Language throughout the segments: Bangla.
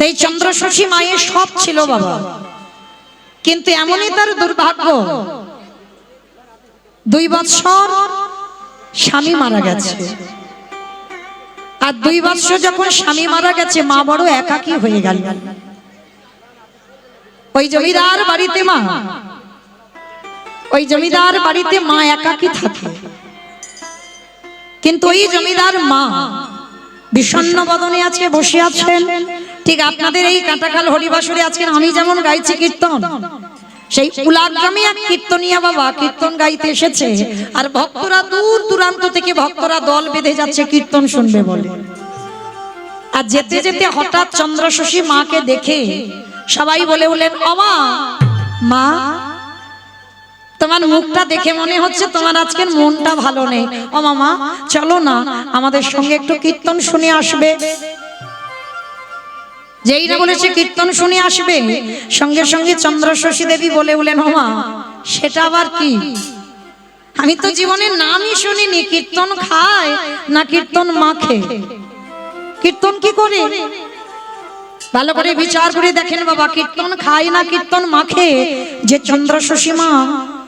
এই চন্দ্রশোষী মায়ের সব ছিল বাবা, কিন্তু এমনই তার দুর্ভাগ্য 2 বছর স্বামী মারা গেছে। আর 2 বছর যখন স্বামী মারা গেছে মা বড় একাকী হয়ে গেল। ওই জমিদার বাড়িতে মা একাকী থাকে। কিন্তু ওই জমিদার মা বিষণ্ণ বদনে আজকে বসে আছেন। ঠিক আপনাদের এই কাটাখাল হরিবাসরে আজকে আমি যেমন গাইছি কীর্তন, সেই উলাগ্রামে এক কীর্তনিয়া বাবা কীর্তন গাইতে এসেছে। আর ভক্তরা দূর দূরান্ত থেকে ভক্তরা দল বেঁধে যাচ্ছে কীর্তন শুনবে বলে। আর যেতে যেতে হঠাৎ চন্দ্রশোষী মাকে দেখে সবাই বলে বলেন, অমা মা, তোমার মুখটা দেখে মনে হচ্ছে তোমার আজকের মনটা ভালো নেই। ও মামা চলো না আমাদের সঙ্গে একটু কীর্তন শুনে আসবে। যেই না বলেছে কীর্তন শুনে আসবে, সঙ্গে সঙ্গে চন্দ্রশোষী দেবী বলে বলেন, ও মা সেটা আবার কি? আমি তো জীবনে নামই শুনিনি, কীর্তন খায় না কীর্তন মাখে? কীর্তন কি করে? ভালো করে বিচার করে দেখেন বাবা, কীর্তন খায় না কীর্তন মাখে যে চন্দ্রশোষী মা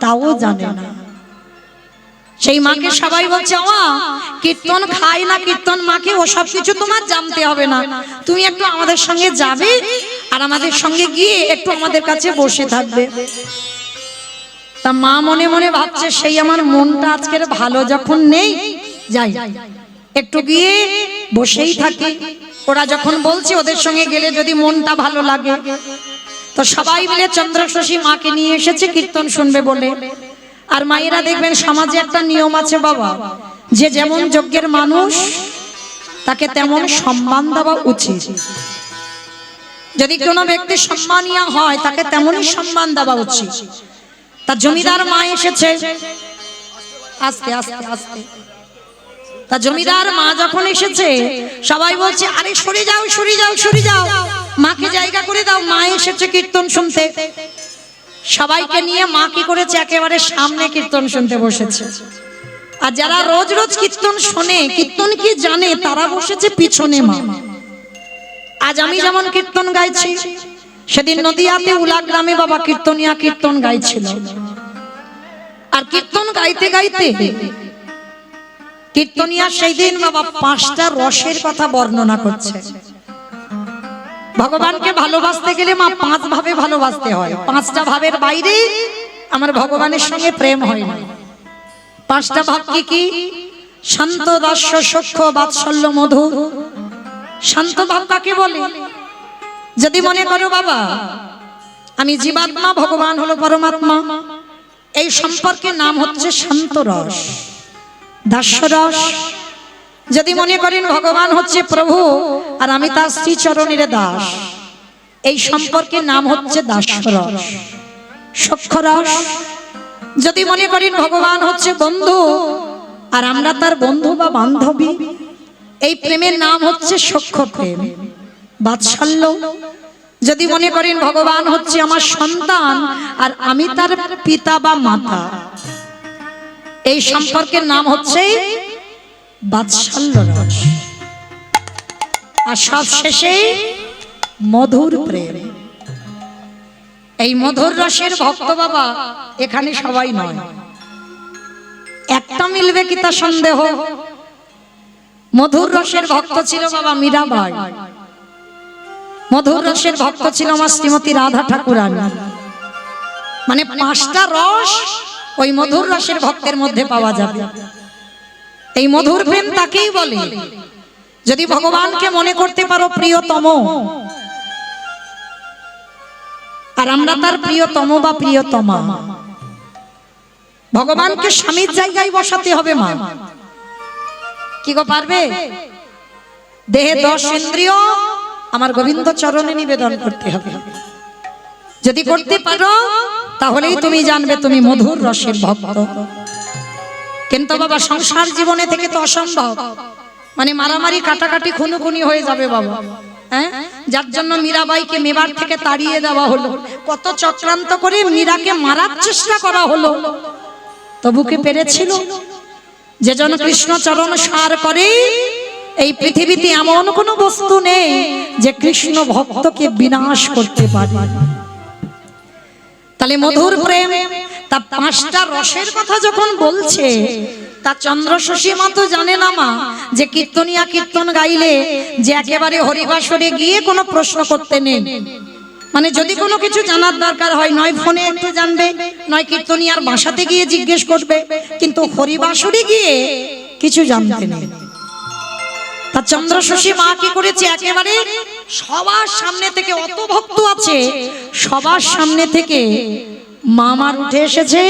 তাও জানে না। সেই মাকে সবাই বলছে, মা কীর্তন খায় না কীর্তন মাকে ও সব কিছু তোমার জানতে হবে না, তুমি একটু আমাদের সঙ্গে যাবে আর আমাদের সঙ্গে গিয়ে একটু আমাদের কাছে বসে থাকবে। তা মা মনে মনে ভাবছে, সেই আমার মনটা আজকের ভালো যখন নেই, যাই একটু গিয়ে বসেই থাকি। ওরা যখন বলছে ওদের সঙ্গে গেলে যদি মনটা ভালো লাগে। তো সবাই মিলে চন্দ্রশোষী মাকে নিয়ে এসেছে কীর্তন শুনবে বলে। আর মায়েরা দেখবেন সমাজে একটা নিয়ম আছে বাবা, যে যেমন যোগ্যের মানুষ তাকে তেমন সম্মান দেওয়া উচিত। যদি কোনো ব্যক্তি সম্মানীয় হয় তাকে তেমনই সম্মান দেওয়া উচিত। তা জমিদার মা এসেছে, আস্তে আস্তে আস্তে। তা জমিদার মা যখন এসেছে সবাই বলছে, আরে সরে যাও সরে যাও সরে যাও, মাকে জায়গা করে দাও, মা এসেছে কীর্তন শুনতে। সবাইকে নিয়ে মা কি করেছে, একেবারে সামনে কীর্তন শুনতে বসেছে। আর যারা রোজ রোজ কীর্তন শোনে, কীর্তন কি জানে, তারা বসেছে পিছনে মা। আজ আমি যেমন কীর্তন গাইছি, সেদিন নদিয়াতে উলাগ্রামে বাবা কীর্তনিয়া কীর্তন গাইছিল। আর কীর্তন গাইতে গাইতে কীর্তনিয়া সেই দিন বাবা 5টা রসের কথা বর্ণনা করছে। ভগবানকে ভালোবাসতে গেলে মা 5 ভাবে ভালোবাসতে হয়। 5টা ভাবের বাইরে আমার ভগবানের সঙ্গে প্রেম হয় না। 5টা ভাব কি কি? শান্ত, দাস্য, সখ্য, বাৎসল্য, মধুর। শান্ত ভাব কাকে বলে? যদি মনে করো বাবা আমি জীবাত্মা, ভগবান হলো পরমাত্মা, এই সম্পর্কে নাম হচ্ছে শান্ত রস, দাস্য রস। যদি মনে করেন ভগবান হচ্ছে প্রভু আর আমি তার শ্রীচরণের দাস, এই সম্পর্কে নাম হচ্ছে দাস্য রস, সখ্য রস। যদি মনে করেন ভগবান হচ্ছে বন্ধু আর আমরা তার বন্ধু বা বান্ধবী, এই প্রেমের নাম হচ্ছে সখ্য প্রেম, বাৎসল্য। যদি মনে করেন ভগবান হচ্ছে আমার সন্তান আর আমি তার পিতা বা মাতা, এই সম্পর্কের নাম হচ্ছে বাৎসল্য রস। আর সব শেষে মধুর প্রেম। এই মধুর রসের ভক্ত বাবা এখানে সবাই নয়, একটা মিলবে কি তা সন্দেহ। মধুর রসের ভক্ত ছিল বাবা মীরাবাই, মধুর রসের ভক্ত ছিল আমার শ্রীমতী রাধা ঠাকুরানী। মানে 5টা রস ওই মধুর রসের ভক্তের মধ্যে পাওয়া যাবে। এই মধুর প্রেম তাকেই বলে যদি ভগবানকে মনে করতে পারো প্রিয়তম, আর আমরা তার প্রিয়তম বা প্রিয়তমা। ভগবানকে স্বামীর জায়গায় বসাতে হবে মা। কি গো পারবে? দেহে 10 ইন্দ্রিয় আমার গোবিন্দ চরণে নিবেদন করতে হবে। যদি করতে পারো তাহলেই তুমি জানবে তুমি মধুর রসের ভক্ত। কিন্তু বাবা সংসার জীবনে থেকে তো অসম্ভব, মানে মারামারি কাটাকাটি খুনোখুনি হয়ে যাবে বাবা। হ্যাঁ, যার জন্য মীরাবাইকে মেবার থেকে তাড়িয়ে দেওয়া হলো। কত চক্রান্ত করে মীরাকে মারার চেষ্টা করা হলো, তবু কি পেরেছিল? যে জন কৃষ্ণ চরণ সার করে এই পৃথিবীতে এমন কোনো বস্তু নেই যে কৃষ্ণ ভক্তকে বিনাশ করতে পারে। তাহলে মধুর প্রেম, তা পাঁচটা রসের কথা যখন বলছে, তা চন্দ্রশশী মা তো জানে না মা যে কীর্তনিয়া কীর্তন গাইলে যে একেবারে হরিবাসরে গিয়ে কোনো প্রশ্ন করতে নেই। মানে যদি কোনো কিছু জানার দরকার হয়, নয় ফোনে একটু জানবে, নয় কীর্তনিয়ার বাসাতে গিয়ে জিজ্ঞেস করবে, কিন্তু হরিবাসরে গিয়ে কিছু জানতে নেই। তা চন্দ্রশশী মা কি করেছে, একেবারে সবার সামনে থেকে, অত ভক্ত আছে সবার সামনে থেকে মা আমার উঠে এসেছে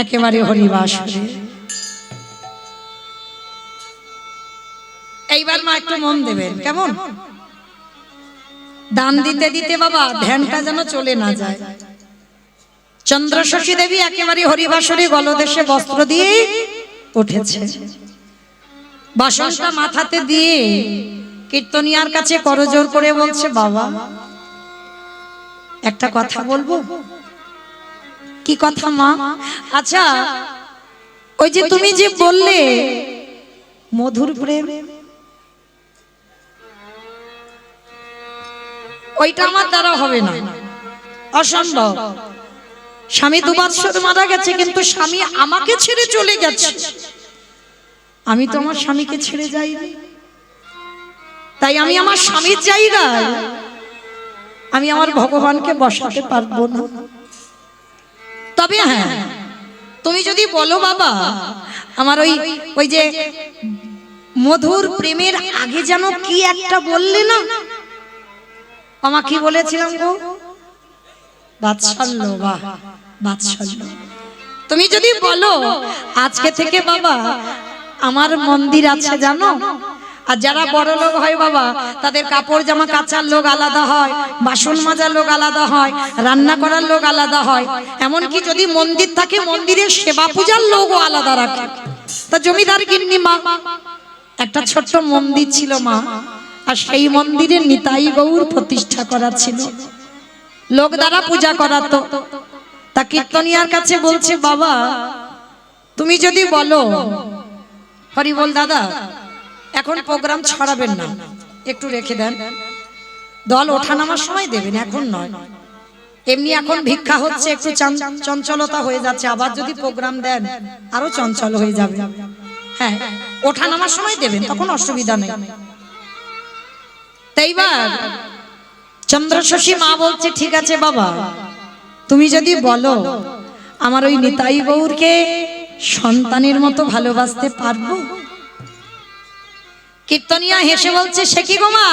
একেবারে হরিবাসরে। এইবার মা একটু মন দেবেন, কেমন? দান দিতে দিতে বাবা ধ্যানটা যেন চলে না যায়। চন্দ্রশশী দেবী একেবারে হরিবাসরে গলদেশে বস্ত্র দিয়ে উঠেছে, বাসনটা মাথাতে দিয়ে কীর্তনিয়ার কাছে করজোর করে বলছে, বাবা একটা কথা বলবো। কি কথা মা? আচ্ছা ওই যে তুমি যে বললে মধুর প্রেম, ওইটা আমার দ্বারা হবে না, অসম্ভব। স্বামী 2 বৎসর মারা গেছে, কিন্তু স্বামী আমাকে ছেড়ে চলে গেছে, আমি তো আমার স্বামীকে ছেড়ে যাই, তাই আমি আমার স্বামীর জায়গায় আমি আমার ভগবানকে বসাতে পারবো না। তবে হ্যাঁ, তুমি যদি বলো বাবা আমার ওই যে মধুর প্রেমের আগে যেন কি একটা বললে না, আমা কি বলেছিলাম গো? বাৎসল্য। বাহ, বাৎসল্য। তুমি যদি বলো আজকে থেকে বাবা আমার মন্দির আছে জানো, আর যারা বড় লোক হয় বাবা তাদের কাপড় জামা কাচার লোক আলাদা হয়, বাসন মাজার লোক আলাদা হয়, রান্না করার লোক আলাদা হয়, এমনকি যদি মন্দির থাকে মন্দিরের সেবা পূজার লোকও আলাদা রাখে। তা জমিদার গিন্নি মা একটা ছোট্ট মন্দির ছিল মা, আর সেই মন্দিরে নিতাই গৌর প্রতিষ্ঠা করা ছিল, লোক দ্বারা পূজা করাতো। তা কীর্তনিয়ার কাছে বলছে, বাবা তুমি যদি বলো, হরি বল দাদা এখন প্রোগ্রাম ছড়াবেন না, একটু রেখে দেন, দল ওঠানামার সময় দেবেন, এখন নয়, এমনি এখন ভিক্ষা হচ্ছে, একটু চঞ্চলতা হয়ে যাচ্ছে, আবার যদি প্রোগ্রাম দেন আরো চঞ্চল হয়ে যাবে, হ্যাঁ ওঠানামার সময় দেবেন, তখন অসুবিধা নেই। তাইবার চন্দ্রশশী মা বলছে, ঠিক আছে বাবা তুমি যদি বলো আমার ওই নিতাই গৌরকে সন্তানের মতো ভালোবাসতে পারবো। কীর্তনিয়া হেসে বলছে, সে কি গো মা,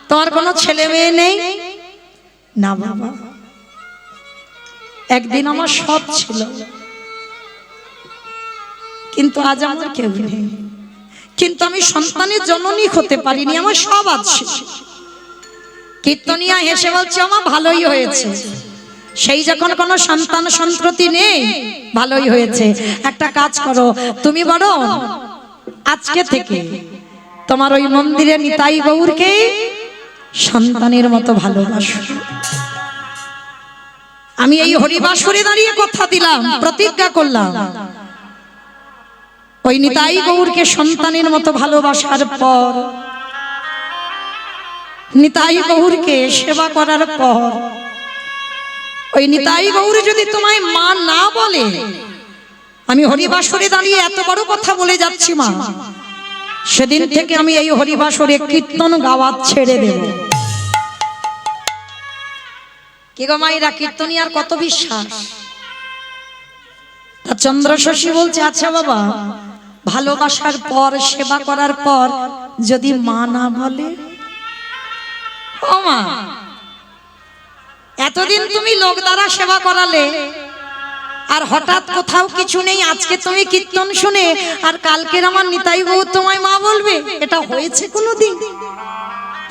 তোমার কোনো ছেলে মেয়ে নেই? না বাবা, একদিন আমার সব ছিল, কিন্তু আজ আমার কেউ নেই, কিন্তু আমি সন্তানের জননী হতে পারিনি, আমার সব আছে। কীর্তনিয়া হেসে বলছে, আমার ভালোই হয়েছে, সেই যখন কোনো সন্তান সন্ততি নেই ভালোই হয়েছে। একটা কাজ করো, তুমি বড় আজকে থেকে তোমার ওই মন্দিরে নিতাই গৌরকে সন্তানের মতো ভালোবাসো। আমি এই হরিবাসরে দাঁড়িয়ে কথা দিলাম, প্রতিজ্ঞা করলাম, ওই নিতাই গৌরকে সন্তানের মতো ভালোবাসার পর, নিতাই গৌরকে সেবা করার পর, ওই নিতাই গৌর যদি তোমায় মা না বলে, আমি হরিবাসরে দাঁড়িয়ে এত বড় কথা বলে যাচ্ছি মা, সেদিন থেকে আমি এই হরিবাসরে কীর্তন গাওয়া ছেড়ে দেব। কে গো মায়েরা, কীর্তনিয়ার কত বিশ্বাস। তা চন্দ্রশশী বলছে, আচ্ছা বাবা ভালোবাসার পর, সেবা করার পর যদি মা না বলে? ও মা, এতদিন তুমি লোক দ্বারা সেবা করালে, আর হঠাৎ কোথাও কিছু নেই, আজকে তুমি কীর্তন শুনে আর কালকের আমার নিতাই গৌর তোমায় মা বলবে, এটা হয়েছে কোনোদিন?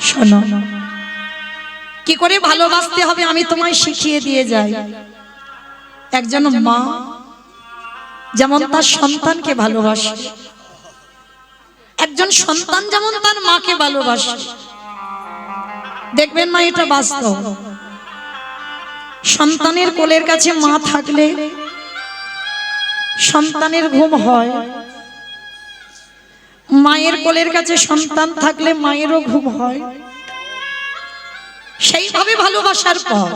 শোনো, কি করে ভালোবাসতে হবে আমি তোমায় শিখিয়ে দিয়ে যাই। একজন মা যেমন তার সন্তানকে ভালোবাসে, একজন সন্তান যেমন তার মাকে ভালোবাসে, দেখবেন মা এটা বাস্তব। সন্তানের কোলের কাছে মা থাকলে সন্তানের ঘুম হয়, মায়ের মায়ের কোলের কাছে সন্তান থাকলে মায়েরও ঘুম হয়, সেইভাবে ভালোবাসার পর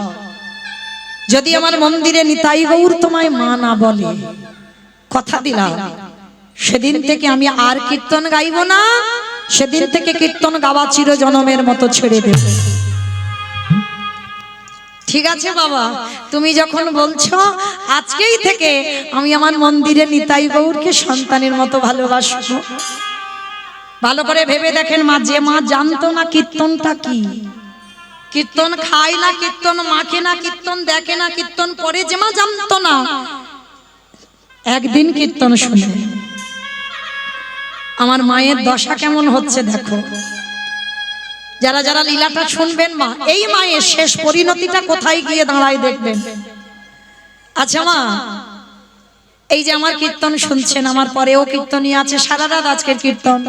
যদি আমার মন্দিরে নিতাই গৌর তোমায় মা না বলে, কথা দিলাম সেদিন থেকে আমি আর কীর্তন গাইব না, সেদিন থেকে কীর্তন গাওয়া চিরজনমের মতো ছেড়ে দেব। ঠিক আছে বাবা, তুমি যখন বলছো আজকেই থেকে আমি আমার মন্দিরে নিতাই গৌরকে সন্তানের মতো ভালোবাসবো। ভালো করে ভেবে দেখেন মা, যে মা জানতো না কীর্তনটা কি, কীর্তন খায় না, কীর্তন মাখে না, কীর্তন দেখে না, কীর্তন করে, যে মা জানতো না, একদিন কীর্তন শুনে আমার মায়ের দশা কেমন হচ্ছে দেখো। যারা যারা লীলাটা শুনবেন মা, এই মায়ের শেষ পরিণতিটা কোথায় গিয়ে দাঁড়ায় দেখবেন। আচ্ছা মা, এই যে আমার কীর্তন শুনছেন, আমার পরেও কীর্তনী আছে সারা রাত আজকের কীর্তন,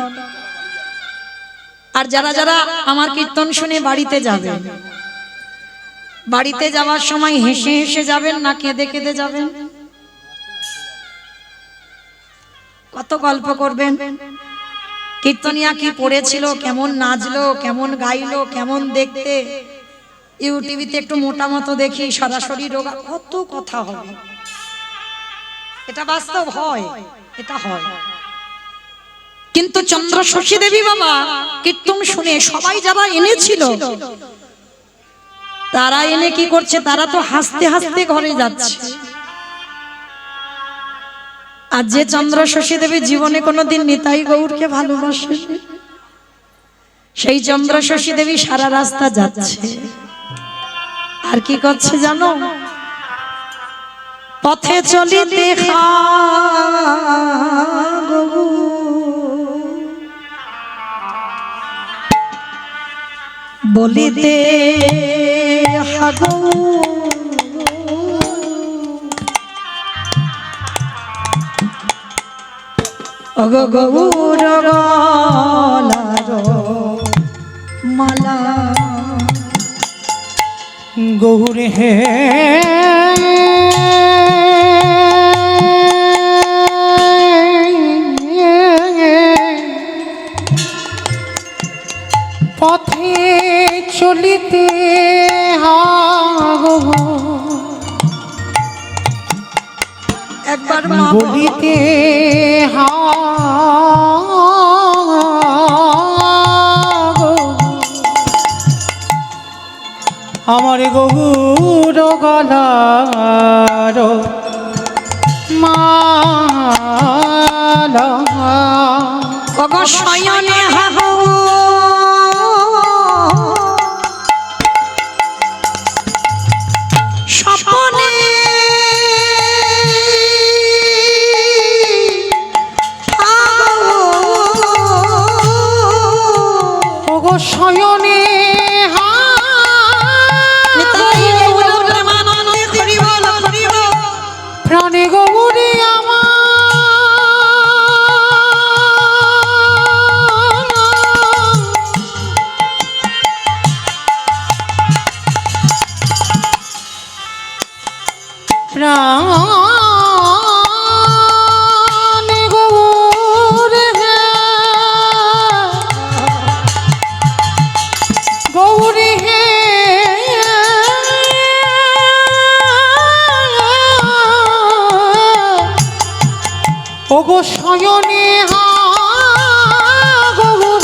আর যারা যারা আমার কীর্তন শুনে বাড়িতে যাবেন, বাড়িতে যাওয়ার সময় হেসে হেসে যাবেন না কেঁদে কেঁদে যাবেন? কত গল্প করবেন, কীর্তনিয়া কি পড়েছিল, কেমন নাচলো, কেমন গাইলো, কেমন দেখতে, ইউটিভিতে একটু মোটা মতো দেখি, সরাসরি রোগা, কত কথা হবে। এটা বাস্তব হয়, এটা হয়। কিন্তু চন্দ্র শশী দেবী বাবা কীর্তন শুনে সবাই যারা এনেছিল, তারা এনে কি করছে, তারা তো হাসতে হাসতে ঘরে যাচ্ছে। আর যে চন্দ্র শশী দেবী জীবনে কোনোদিন নিতাই গৌরকে ভালোবাসে, সেই চন্দ্র শশী দেবী সারা রাস্তা যাচ্ছে, আর কি করছে জানো? পথে চলিতে বলিতে হাগো অগো গৌর গলার মালা, গৌর হে পথে চলিতে একবার বলিতে আমার গৌর গলার মালা, ওগো শয়নে হাগো স্বপনে ওগো শয়নে প্রাণে গৌরী আমার প্রাণে গৌরে গৌরী হে ওগো শয়নে গৌর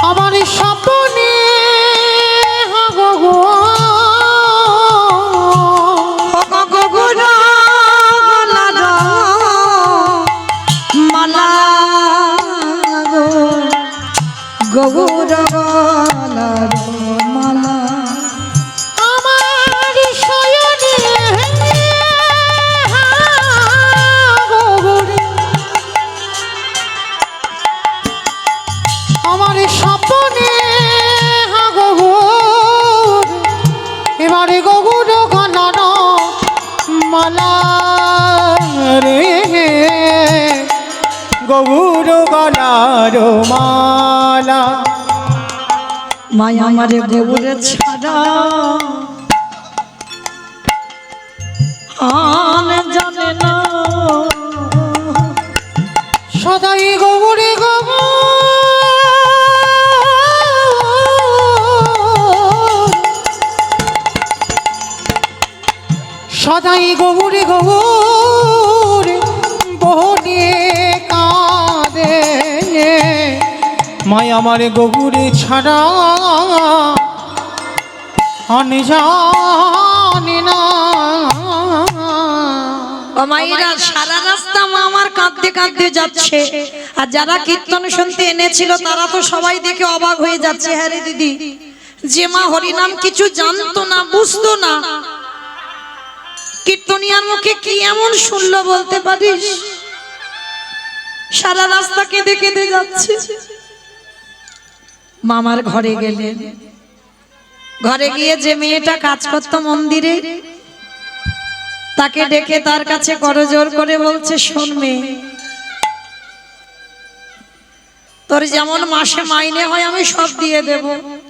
আমার স্বপ্নে গৌর গলার মালা, আমার শয়নে গৌর আমার স্বপ্নে গৌর এবারে গৌর গলার মালা রে, গৌর গলার মালা। মায়া আমারে গৌর ছাড়া আন জানে না, সদাই গৌরী গৌর সদাই গৌরী গৌর বনে কাঁদে মায় আমার গৌরী ছাড়া আমি জানি না। ও মায়েরা, সারা রাস্তা মা আমার কাঁদতে কাঁদতে যাচ্ছে, আর যারা কীর্তন শুনতে এনেছিল তারা তো সবাই দেখে অবাক হয়ে যাচ্ছে। হ্যাঁ রে দিদি, যে মা হরিনাম কিছু জানতো না, বুঝতো না, কীর্তনিয়ার মুখে কি এমন শুনলো বলতে পারিস? সারা রাস্তা কেঁদে কেঁদে যাচ্ছে। মামার ঘরে গেলেন, ঘরে গিয়ে যে মেয়েটা কাজ করতো মন্দিরে তাকে ডেকে তার কাছে করজোর করে বলছে, শোন মেয়ে, তোর যেমন মাসে মাইনে হয় আমি সব দিয়ে দেব,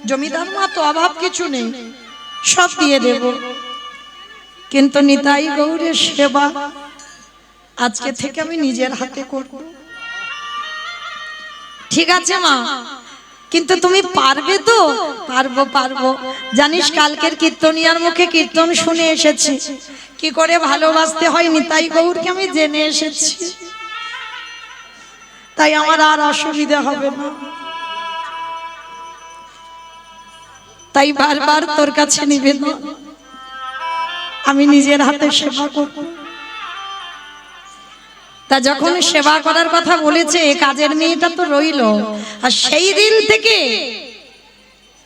জমিদার মা তো অভাব কিছু নেই, সব দিয়ে দেব, কিন্তু নিতাই গৌরের সেবা আজকে থেকে আমি নিজের হাতে করব। ঠিক আছে মা, কিন্তু তুমি পারবে তো? পারবো পারবো। জানিস কালকের কীর্তনিয়ার মুখে কীর্তন শুনে এসেছি, কি করে ভালোবাসতে হয় নিতাই গৌরকে আমি জেনে এসেছি, তাই আমার আর অসুবিধা হবে না, তাই বারবার তোর কাছে নিবেদন, আমি নিজের হাতে সেবা করব। তা যখন সেবা করার কথা বলেছে, কাজের মেয়েটা তো রইল, আর সেই দিন থেকে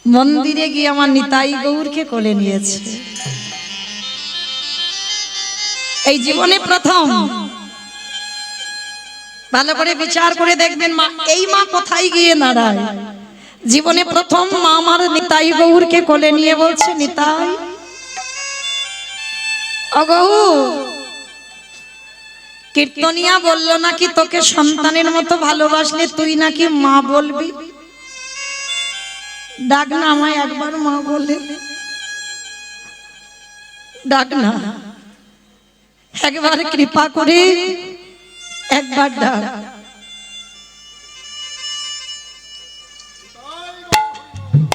মন্দিরে গিয়ে আমার নিতাই গৌরকে কোলে নিয়েছে। এই জীবনে প্রথম, ভালো করে বিচার করে দেখবেন মা, এই মা কোথায় গিয়ে দাঁড়ায়। জীবনে প্রথম মা আমার নিতাই গৌরকে কোলে নিয়ে বলছে, নিতাই ও গৌর, কীর্তনিয়া বললো নাকি তোকে সন্তানের মতো ভালোবাসলে তুই নাকি মা বলবি, ডাক না আমায় একবার মা বলে, ডাক না, একবার কৃপা করে একবার ডাক।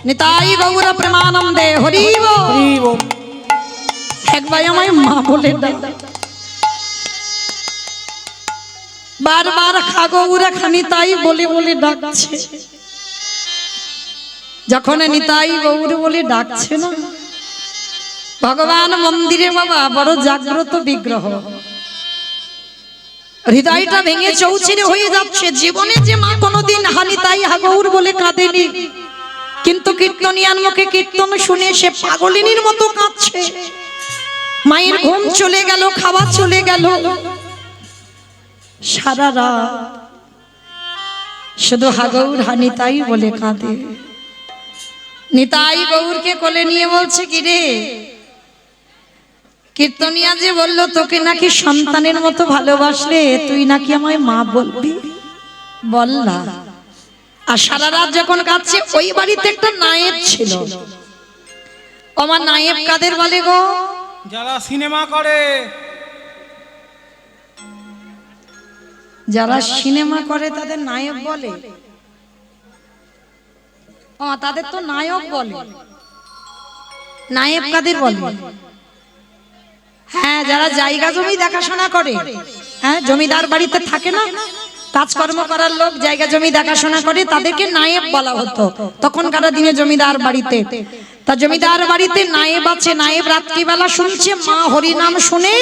নিতাই গৌর প্রেমানন্দে হরি বল। হরি বল। একবার আমায় মা বলে ডাক। বারবার খাগৌরা খানি তাই বলে বলে ডাকছে। যখন নিতাই গৌর বলে ডাকছে না, ভগবান মন্দিরে বাবা বড় জাগ্রত বিগ্রহ, হৃদয়টা ভেঙে চৌচিরে হয়ে যাচ্ছে। জীবনে যে মা কোনোদিন হানিতাই হাগৌর বলে কাঁদেনি, কিন্তু কীর্তনিয়ার মুখে কীর্তন শুনে সে পাগলিনীর মতো কাঁদছে। মায়ের ঘুম চলে গেল, খাওয়া চলে গেল, সারা রাত শুধু হাগৌর হানিতাই বলে কাঁদে। নিতাই গৌরকে কোলে নিয়ে বলছে, কি রে, কীর্তনিয়া যে বললো তোকে নাকি সন্তানের মতো ভালোবাসলে তুই নাকি আমায় মা বলবি, বল না। আর সারা রাত যখন কাঁদছে, ওই বাড়িতে একটা নায়েব ছিল। আমার নায়েব কাদের বলে গো? যারা সিনেমা করে, যারা সিনেমা করে তাদের নায়ক বলে। তাদের তো নায়ক বলে। নায়েব কাদের বলে? হ্যাঁ, যারা জায়গা জমি দেখাশোনা করে, হ্যাঁ, জমিদার বাড়িতে থাকে না, কাজকর্ম করার লোক জায়গা জমি দেখাশোনা করে, তাদেরকে নায়েব বলা হতো তখনকার দিনে জমিদার বাড়িতে। তা জমিদার বাড়িতে নায়েব আছে। নায়েব রাত্রিবেলা শুনছে মা হরিনাম শুনে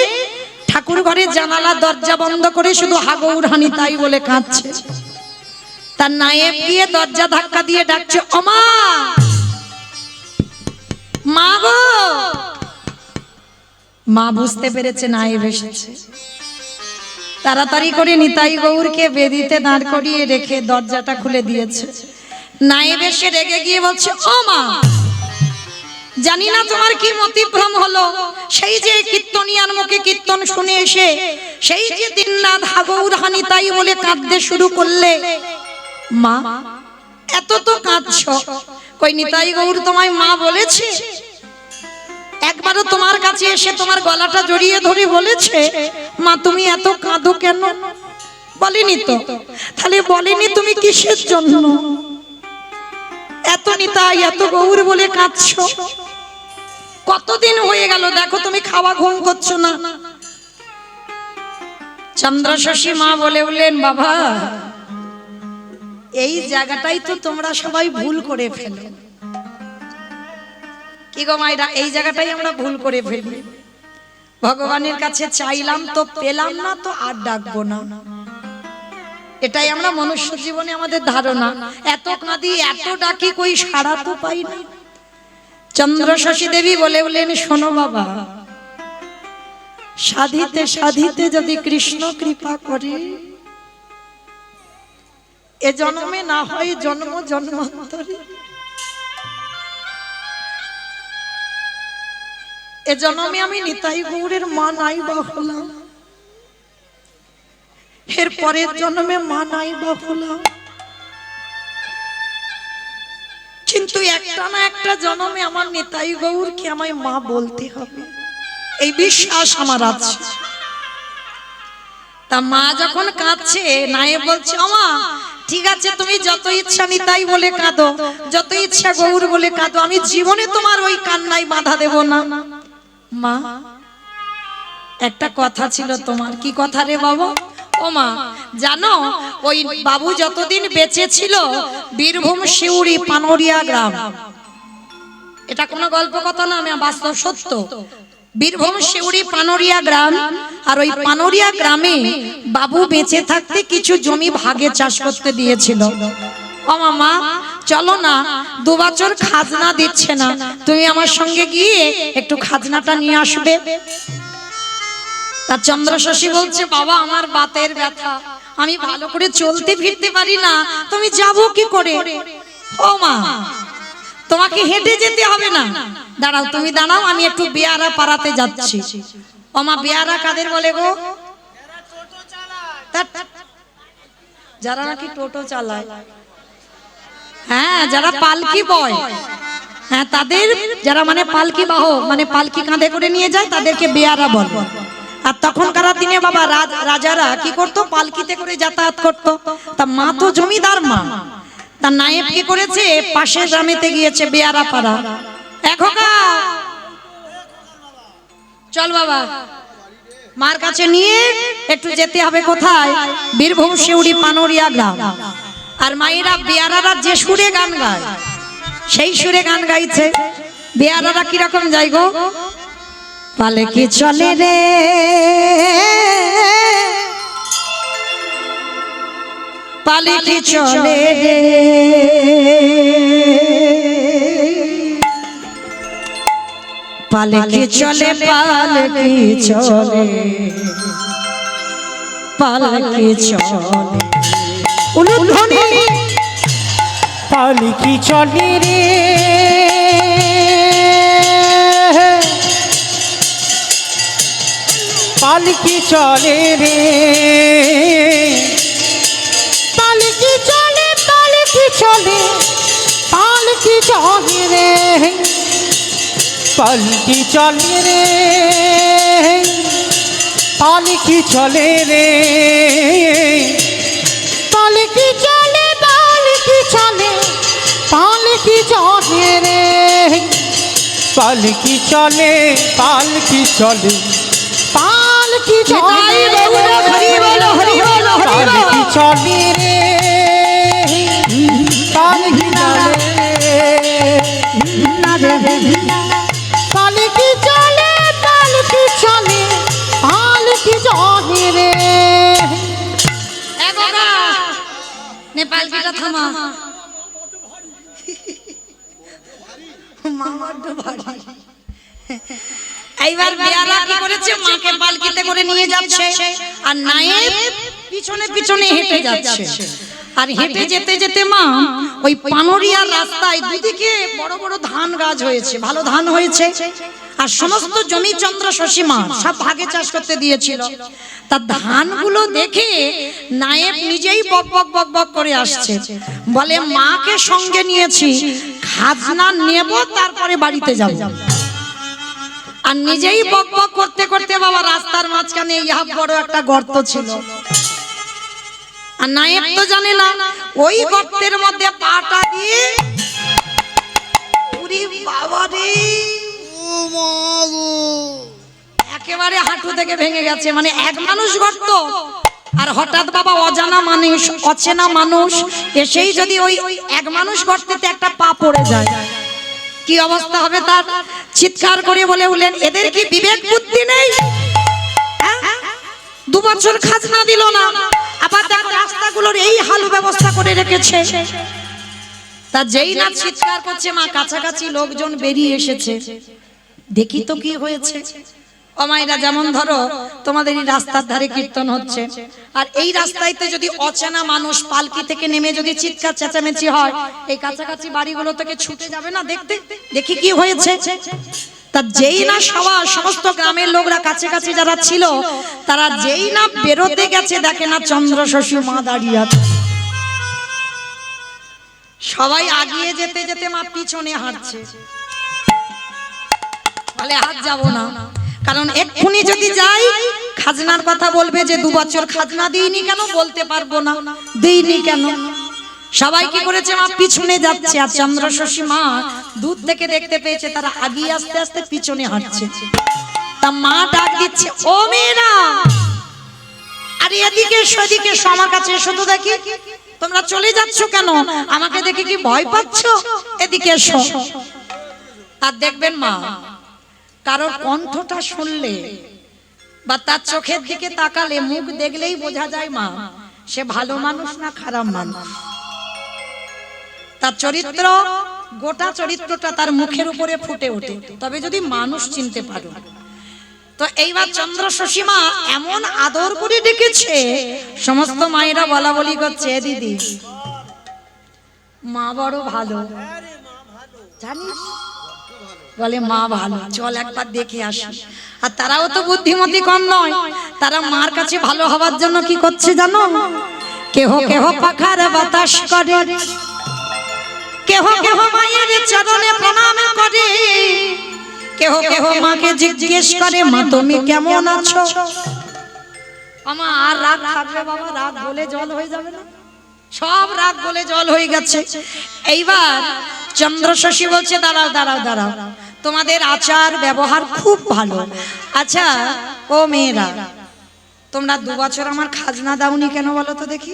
ঠাকুর ঘরে জানালা দরজা বন্ধ করে শুধু হাগৌর হানিতাই বলে কাঁদছে। তার নায়েব গিয়ে দরজা ধাক্কা দিয়ে ডাকছে, ও মা, মা গো। মা বুঝতে পেরেছে নায়েব এসেছে, তাড়াতাড়ি করে নিতাই গৌরকে বেদিতে দাঁড় করিয়ে রেখে দরজাটা খুলে দিয়েছে। নায়েব এসে রেগে গিয়ে বলছে, ও মা, জানি না তোমার কি মতিভ্রম হলো, সেই যে কীর্তনিয়ার মুখে কীর্তন শুনে এসে সেই যে দিনরাত হাগৌর হানিতাই বলে কাঁদতে শুরু করলে, মা এত তো কাঁদছো, কই নিতাই গৌর তোমায় মা বলেছে? একবারও তোমার কাছে এসে তোমার গলাটা জড়িয়ে ধরে বলেছে মা তুমি এত কাঁদো কেন? বলেনি তো। তাহলে বলেনি তুমি কিসের জন্য এত নিতাই এত গৌর বলে কাঁদছো? কতদিন হয়ে গেল দেখো তুমি খাওয়া ঘুম করছো না। চন্দ্রশশী মা বলে উঠলেন, বাবা এই জায়গাটাই তো তোমরা সবাই ভুল করে ফেলো। কি গো মায়েরা, এই জায়গাটাই আমরা ভুল করে ফেলি। ভগবানের কাছে চাইলাম তো পেলাম না, তো আর ডাকবো না। এটাই আমরা মনুষ্য জীবনে আমাদের ধারণা। এত কাঁদি এত ডাকি, কই সাড়া তো পাই না। চন্দ্রশশী দেবী বলে উঠলেন, শোনো বাবা, সাধিতে সাধিতে যদি কৃষ্ণ কৃপা করে, এ জন্মে না হয় জন্ম জন্মান্তরে, এ জন্মে আমি নিতাই গৌরের মা নাই বা হলাম, এর পরের জন্মে মা নাই বা হলাম, কিন্তু একটা না একটা জন্মে আমার নিতাই গৌরকে আমায় মা বলতে হবে, এই বিশ্বাস আমার আছে। তা মা যখন কাঁদছে, নায়ে বলছে, আমা ঠিক আছে, তুমি যত ইচ্ছা নিতাই বলে কাঁদো, যত ইচ্ছা গৌর বলে কাঁদো, আমি জীবনে তোমার ওই কান্নায় বাধা দেব না। মা একটা কথা ছিল তোমার। কি কথা রে বাবা? ও মা, জানো ওই বাবু যতদিন বেঁচে ছিল, বীরভূম শিউরি পানোরিয়া গ্রাম, এটা কোনো গল্প কথা না, আমি বাস্তব সত্য। বীরভূম শিউরি পানোরিয়া গ্রাম, আর ওই পানোরিয়া গ্রামে বাবু বেঁচে থাকতে কিছু জমি ভাগে চাষ করতে দিয়েছিল। ও মামা চলো না, 2 বছর খাজনা দিচ্ছে না, তুমি আমার সঙ্গে গিয়ে একটু খাজনাটা নিয়ে আসবে। তা চন্দ্রশশী বলছে, বাবা আমার বাতের ব্যথা, আমি ভালো করে চলতে ফিরতে পারি না, তুমি যাবো কি করে? ও মা তোমাকে হেঁটে যেতে হবে না, দাঁড়াও তুমি দাঁড়াও, আমি একটু বেয়ারা পাড়াতে যাচ্ছি। ও মা বেয়ারা কাদের বলে গো? যারা নাকি টোটো চালায়, হ্যাঁ যারা পালকি বয়, হ্যাঁ তাদের, যারা মানে পালকি বাহক, মানে পালকি কাঁধে করে নিয়ে যায়, তাদেরকে বেয়ারা বলে। আর তখনকার দিনে বাবা রাজারা কি করতো, পালকিতে করে যাতায়াত করতো। তা মা তো জমিদার মা, তা নায়েব কি করেছে, পাশের গ্রামেতে গিয়েছে বেয়ারা পাড়া। এখোকা চল বাবা, মার কাছে নিয়ে একটু যেতে হবে কোথায়, বীরভূম শিউরি পানোরিয়া গ্রাম। আর মায়েরা বেয়ারারা যে সুরে গান গায়, সেই সুরে গান গাইছে। বেয়ারারা কিরকম যাই গো, পালকি চলে রে পালকি চলে রে, পালকি চলে পালকি চলে পালকি চলে, উলুধ্বনি পালকি চলে রে, পালকি চলে রে, পালকি চলে পালকি চলে পালকি চলে রে, পালকি চলে রে, পালকি চলে রে, পালকি চলে পালকি চলে পালকি চলে রে, পালকি চলে পালকি চলে পালকি চলে, পালকি চলে রে, পালকি পালকি চলে পালকি চলে পালকি চলে রে। নেপাল কিটা থামা, মামার ভারী। এইবার বেয়ারা কি করেছে, মাকে পালকিতে করে নিয়ে যাচ্ছে, আর নায়েব পিছনে পিছনে হেঁটে যাচ্ছে। আর হেঁটে যেতে যেতে মা ওই পানোরিয়ার রাস্তায় দুদিকে বড় বড় ধান গাছ হয়েছে, ভালো ধান হয়েছে, আর সমস্ত জমি চন্দ্রশশী মা সব ভাগে চাষ করতে দিয়েছিল। তার ধানগুলো দেখে নায়েব নিজেই বক বক বক বক করে আসছে, বলে মাকে সঙ্গে নিয়েছি, খাজনা নেব তারপরে বাড়িতে যাব। আর নিজেই বক বক করতে করতে বাবা রাস্তার মাঝখানে ইহা বড় একটা গর্ত ছিল, আর নায়ক তো জানে না, ওই গর্তের মধ্যে পাটা দিয়ে ওরে বাবা রে, একেবারে হাঁটু থেকে ভেঙে গেছে। মানে এক মানুষ গর্ত, আর হঠাৎ বাবা অজানা মানুষ, অচেনা মানুষ এসেই যদি ওই এক মানুষ গর্তেতে একটা পা পড়ে যায়, কি অবস্থা হবে তার? চিৎকার করে বলে উঠলেন, এদের কি বিবেক বুদ্ধি নেই? 2 বছর খাজনা দিল না, আবার দেখো রাস্তাগুলোর এই হাল ব্যবস্থা করে রেখেছে। তা যেই না চিৎকার করছে, মা কাছাকাছি লোকজন বেরিয়ে এসেছে, দেখি তো কি হয়েছে। অমাইরা, যেমন ধরো তোমাদের এই রাস্তার ধারে কীর্তন হচ্ছে, আর এই রাস্তাইতে যদি অচেনা মানুষ পালকি থেকে নেমে যদি চিৎকার চেঁচামেচি হয়, এই কাছাকাছি বাড়িগুলো থেকে ছুটে যাবে না দেখতে? দেখি কি হয়েছে। তা যেই না সমস্ত গ্রামের লোকরা কাছাকাছি যারা ছিল, তারা যেই না বেরোতে গেছে, দেখে না চন্দ্র শশী মা দাঁড়িয়ে আছে। সবাই আগিয়ে যেতে যেতে মা পিছনে হাঁটছে, বলে হাত যাব না, কারণ এক্ষুনি যদি যাই খাজনার কথা বলবে যে 2 বছর খাজনা দিইনি কেন, বলতে পারবো না দিইনি কেন। সবাই কি করেছে, মা পিছনে যাচ্ছে, আর চন্দ্র শশী মা দূর থেকে দেখতে পেয়েছে তারা আগিয়ে আস্তে আস্তে পিছনে হাঁটছে। তা মা ডাক দিচ্ছে, ও মেয়েরা, আরে এদিকে এসো, এদিকে এসো, আমার কাছে এসো তো দেখি, তোমরা চলে যাচ্ছ কেন? আমাকে দেখে কি ভয় পাচ্ছ? এদিকে এসো। আর দেখবেন মা, কারোর কণ্ঠটা শুনলে বা তার চোখের দিকে তাকালে, মুখ দেখলেই বোঝা যায় মা সে ভালো মানুষ না খারাপ মানুষ। তার চরিত্র, গোটা চরিত্রটা তার মুখের উপরে ফুটে ওঠে, তবে যদি মানুষ চিনতে পারো। তো এইবার চন্দ্র শশী মা এমন আদর করে ডেকেছে, সমস্ত মায়েরা বলা বলি করছে, দিদি মা বড় ভালো, জানিস? বলে মা ভালো, চল একবার দেখে আসি। আর তারাও তো বুদ্ধিমতী কম নয়, তারা মার কাছে ভালো হওয়ার জন্য কি করছে জানো? কেহ কেহ পাখার বাতাস করে, কেহ কেহ মায়ের চরণে প্রণাম করে, কেহ কেহ মাকে জিজ্ঞেস করে, মা তুমি কেমন আছো? আমার আর রাগ থাকবে বাবা? রাগ বলে জল হয়ে যাবে না? সব রাগ বলে জল হয়ে গেছে। এইবার চন্দ্র শশী বলছে, দাঁড়াও দাঁড়াও দাঁড়াও, তোমাদের আচার ব্যবহার খুব ভালো। আচ্ছা ও মেয়েরা, তোমরা 2 বছর আমার খাজনা দাওনি কেন বলো তো দেখি?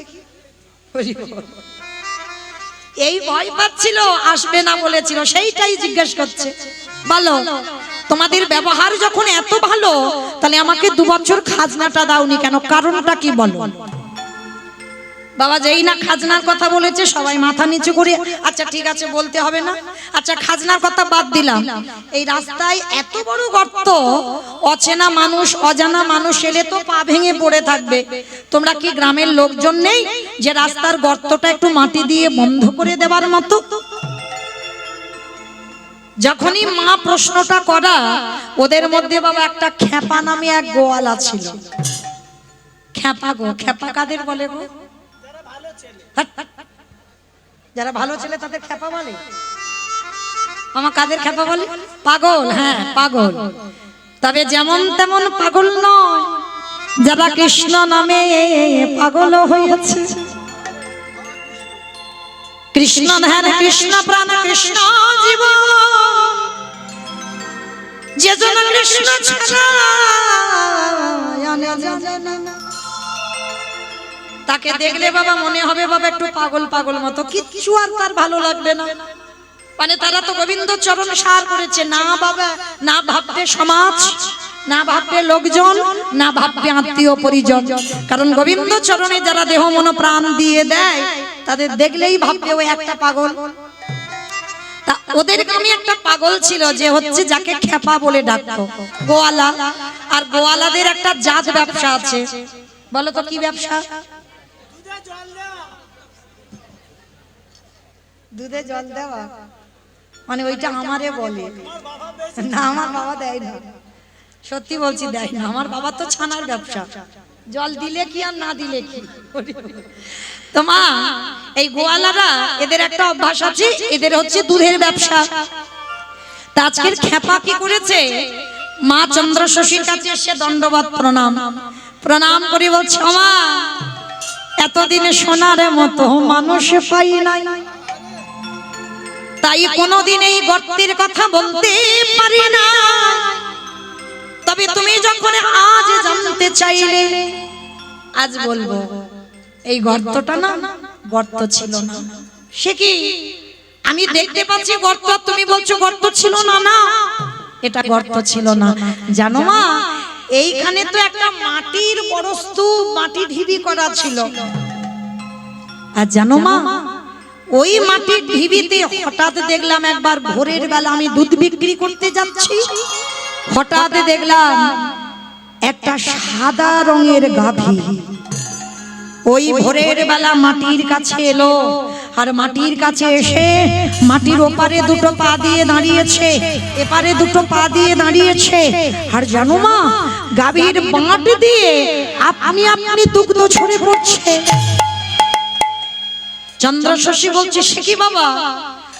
এই ভয় পাচ্ছিল, আসবে না বলেছিল, সেইটাই জিজ্ঞেস করছে। বলো, তোমাদের ব্যবহার যখন এত ভালো, তাহলে আমাকে 2 বছর খাজনাটা দাওনি কেন? কারণটা কি বলো? বাবা যেই না খাজনার কথা বলেছে, সবাই মাথা নিচু করে, আচ্ছা ঠিক আছে বলতে হবে না। আচ্ছা খাজনার কথা বাদ দিলাম, এই রাস্তায় এত বড় গর্ত, অচেনা মানুষ, অজানা মানুষ এলে তো পা ভেঙে পড়ে থাকবে। তোমরা কি গ্রামের লোকজন নেই যে রাস্তার গর্তটা একটু মাটি দিয়ে বন্ধ করে দেওয়ার মতো? যখনই মা প্রশ্নটা করা, ওদের মধ্যে বাবা একটা খেপা নামে এক গোয়ালা ছিল। খেপা গো, খেপা কাদের বলে গো? যারা ভালো ছেলে তাদের খেপা বলে। আমার কাদের খেপা বলে? পাগল। হ্যাঁ পাগল, তবে যেমন তেমন পাগল নয়, যারা কৃষ্ণ নামে পাগল হয়েছে। কৃষ্ণ ধ্যান, কৃষ্ণ প্রাণ, কৃষ্ণ জীবন, যে জন কৃষ্ণ ছাড়া তাকে দেখলে বাবা মনে হবে বাবা একটু পাগল পাগল মতো, কিচ্ছু আর তার ভালো লাগবে না। মানে তারা তো গোবিন্দ চরণ সার করেছে, না বাবা, না ভাববে সমাজ, না ভাববে লোকজন, না ভাববে আত্মীয় পরিজন। কারণ গোবিন্দ চরণে যারা দেহ মন প্রাণ দিয়ে দেয়, তাদের দেখলেই ভাববে ওই একটা পাগল। তা ওদের গ্রামে একটা পাগল ছিল, যে হচ্ছে যাকে খেপা বলে ডাকতো, গোয়ালা। আর গোয়ালাদের একটা জাত ব্যবসা আছে, বলো তো কি ব্যবসা? দুধে জল দেওয়া। মানে ওইটা আমারে বলে না, আমার বাবা দেয় না, সত্যি বলছি দেয় না। আমার বাবা তো ছানার ব্যবসা, জল দিলে কি আর না দিলে কি। তো মা এই গোয়ালারা, এদের একটা অভ্যাস আছে, এদের হচ্ছে দুধের ব্যবসা। তা আজকের খেপা কি করেছে, মা চন্দ্র শশীর কাছে এসে দণ্ডবত প্রণাম প্রণাম করে বলছে, মা এতদিনে সোনার মতো মানুষ পাই নাই, তাই কোনোদিন এই গর্তের কথা বলতে পারি না। তবে তুমি যখন আজ জানতে চাইলে, আজ বলবো এই গর্তটা না গর্ত ছিল না। সে কি আমি দেখতে পাচ্ছি গর্ত, তুমি বলছো গর্ত ছিল না? না, এটা গর্ত ছিল না। জানো মা, এইখানে তো একটা মাটির বস্তু, মাটি ঢিবি করা ছিল। আর জানো মা, ওই মাটির ঢিবিতে হঠাৎ দেখলাম একবার ভোরের বেলা আমি দুধ বিক্রি করতে যাচ্ছি, হঠাৎ দেখলাম একটা সাদা রঙের গাভী ওই ভোরের বেলা মাটির কাছে এলো। আর মাটির কাছে এসে মাটির ওপারে দুটো পা দিয়ে দাঁড়িয়েছে, এপারে দুটো পা দিয়ে দাঁড়িয়েছে। আর জানো মা, গাভীর বাঁট দিয়ে আপনি আপনি দুগ্ধ ঝরে পড়ছে। চন্দ্রশশী বলছে, সে কি বাবা,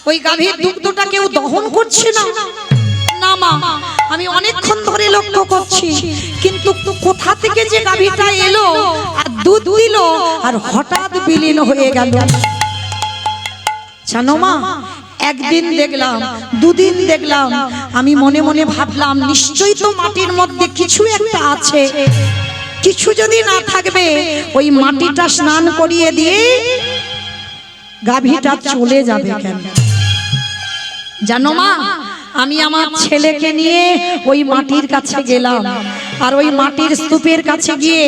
ওই গাভীর দুগ্ধটা কেউ দহন করছে না? না মা, আমি অনেকক্ষণ ধরে লক্ষ্য করছি, কিন্তু কোথা থেকে যে গাভীটা এলো আর দুধ দিল আর হঠাৎ বিলীন হয়ে গেল। জানো মা, একদিন দেখলাম, দুদিন দেখলাম, আমি মনে মনে ভাবলাম নিশ্চয়ই তো মাটির মধ্যে কিছু একটা আছে। কিছু যদি না থাকবে ওই মাটিটা স্নান করিয়ে দিয়ে গাভীটা চলে যাবে কেন? জানো মা, আমি আমার ছেলেকে নিয়ে ওই মাটির কাছে গেলাম, আর ওই মাটির স্তূপের কাছে গিয়ে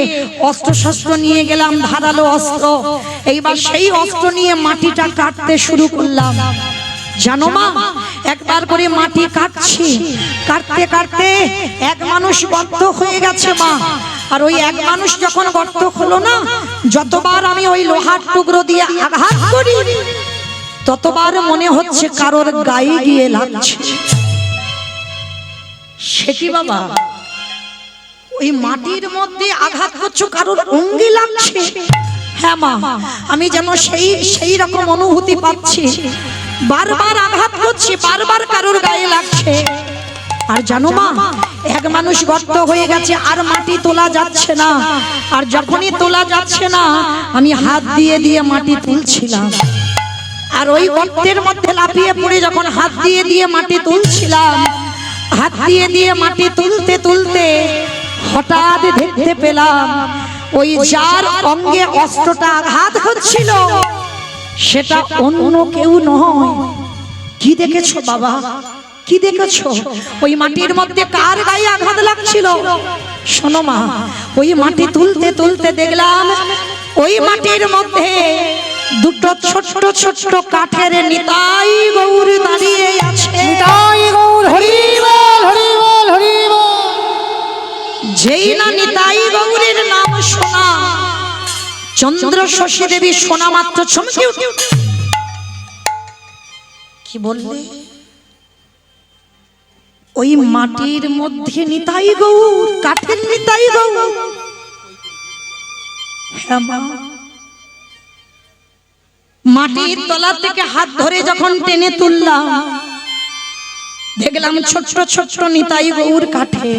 অস্ত্র শস্ত্র নিয়ে গেলাম, ধারালো অস্ত্র। এইবার সেই অস্ত্র নিয়ে মাটিটা কাটতে শুরু করলাম। জানো মা, একবার করে মাটি কাটছি, কাটতে কাটতে এক মানুষ গর্ত হয়ে গেছে মা। আর ওই এক মানুষ যখন গর্ত হলো না, যতবার আমি ওই লোহার টুকরো দিয়ে আঘাত করি ততবার মনে হচ্ছে কারোর গায়ে গিয়ে লাগছে। সে কি বাবা, ওই মাটির মধ্যে আঘাত করছো, কারোর অঙ্গে লাগছে? হ্যাঁ মা, আমি যেন সেই রকম অনুভূতি পাচ্ছি। বারবার আঘাত করছি, বারবার কারোর গায়ে লাগছে। আর জানো মা, এক মানুষ গর্ত হয়ে গেছে, আর মাটি তোলা যাচ্ছে না। আর যখনই তোলা যাচ্ছে না, আমি হাত দিয়ে দিয়ে মাটি তুলছিলাম। আর ওই গর্তের মধ্যে লাফিয়ে পড়ে যখন হাত দিয়ে দিয়ে মাটি তুলছিলাম, হাত দিয়ে দিয়ে মাটি তুলতে তুলতে হঠাৎ দেখতে পেলাম ওই যার অঙ্গে অস্ত্রটা আঘাত হচ্ছিল সেটা অন্য কেউ নয়। কি দেখেছো বাবা, কি দেখেছো? ওই মাটির মধ্যে কার গায়ে আঘাত লাগছিল? শোনো মা, ওই মাটি তুলতে তুলতে দেখলাম ওই মাটির মধ্যে দুটো ছোট্ট ছোট্ট কাঠের নিতাই গৌর দাঁড়িয়ে আছে। নিতাই গৌর, হরি বল, হরি বল, হরি বল। যেই না নিতাই গৌরের নাম শোনা, চন্দ্রশশী দেবী শোনা মাত্র চমকে উঠে। কি বললে? ওই মাটির মধ্যে নিতাই গৌর, কাঠের নিতাই গৌর? হ্যাঁ মা, মাটির তলা থেকে হাত ধরে যখন টেনে তুললাম দেখলাম ছোট্ট ছোট্ট নিতাই গৌর কাঠে।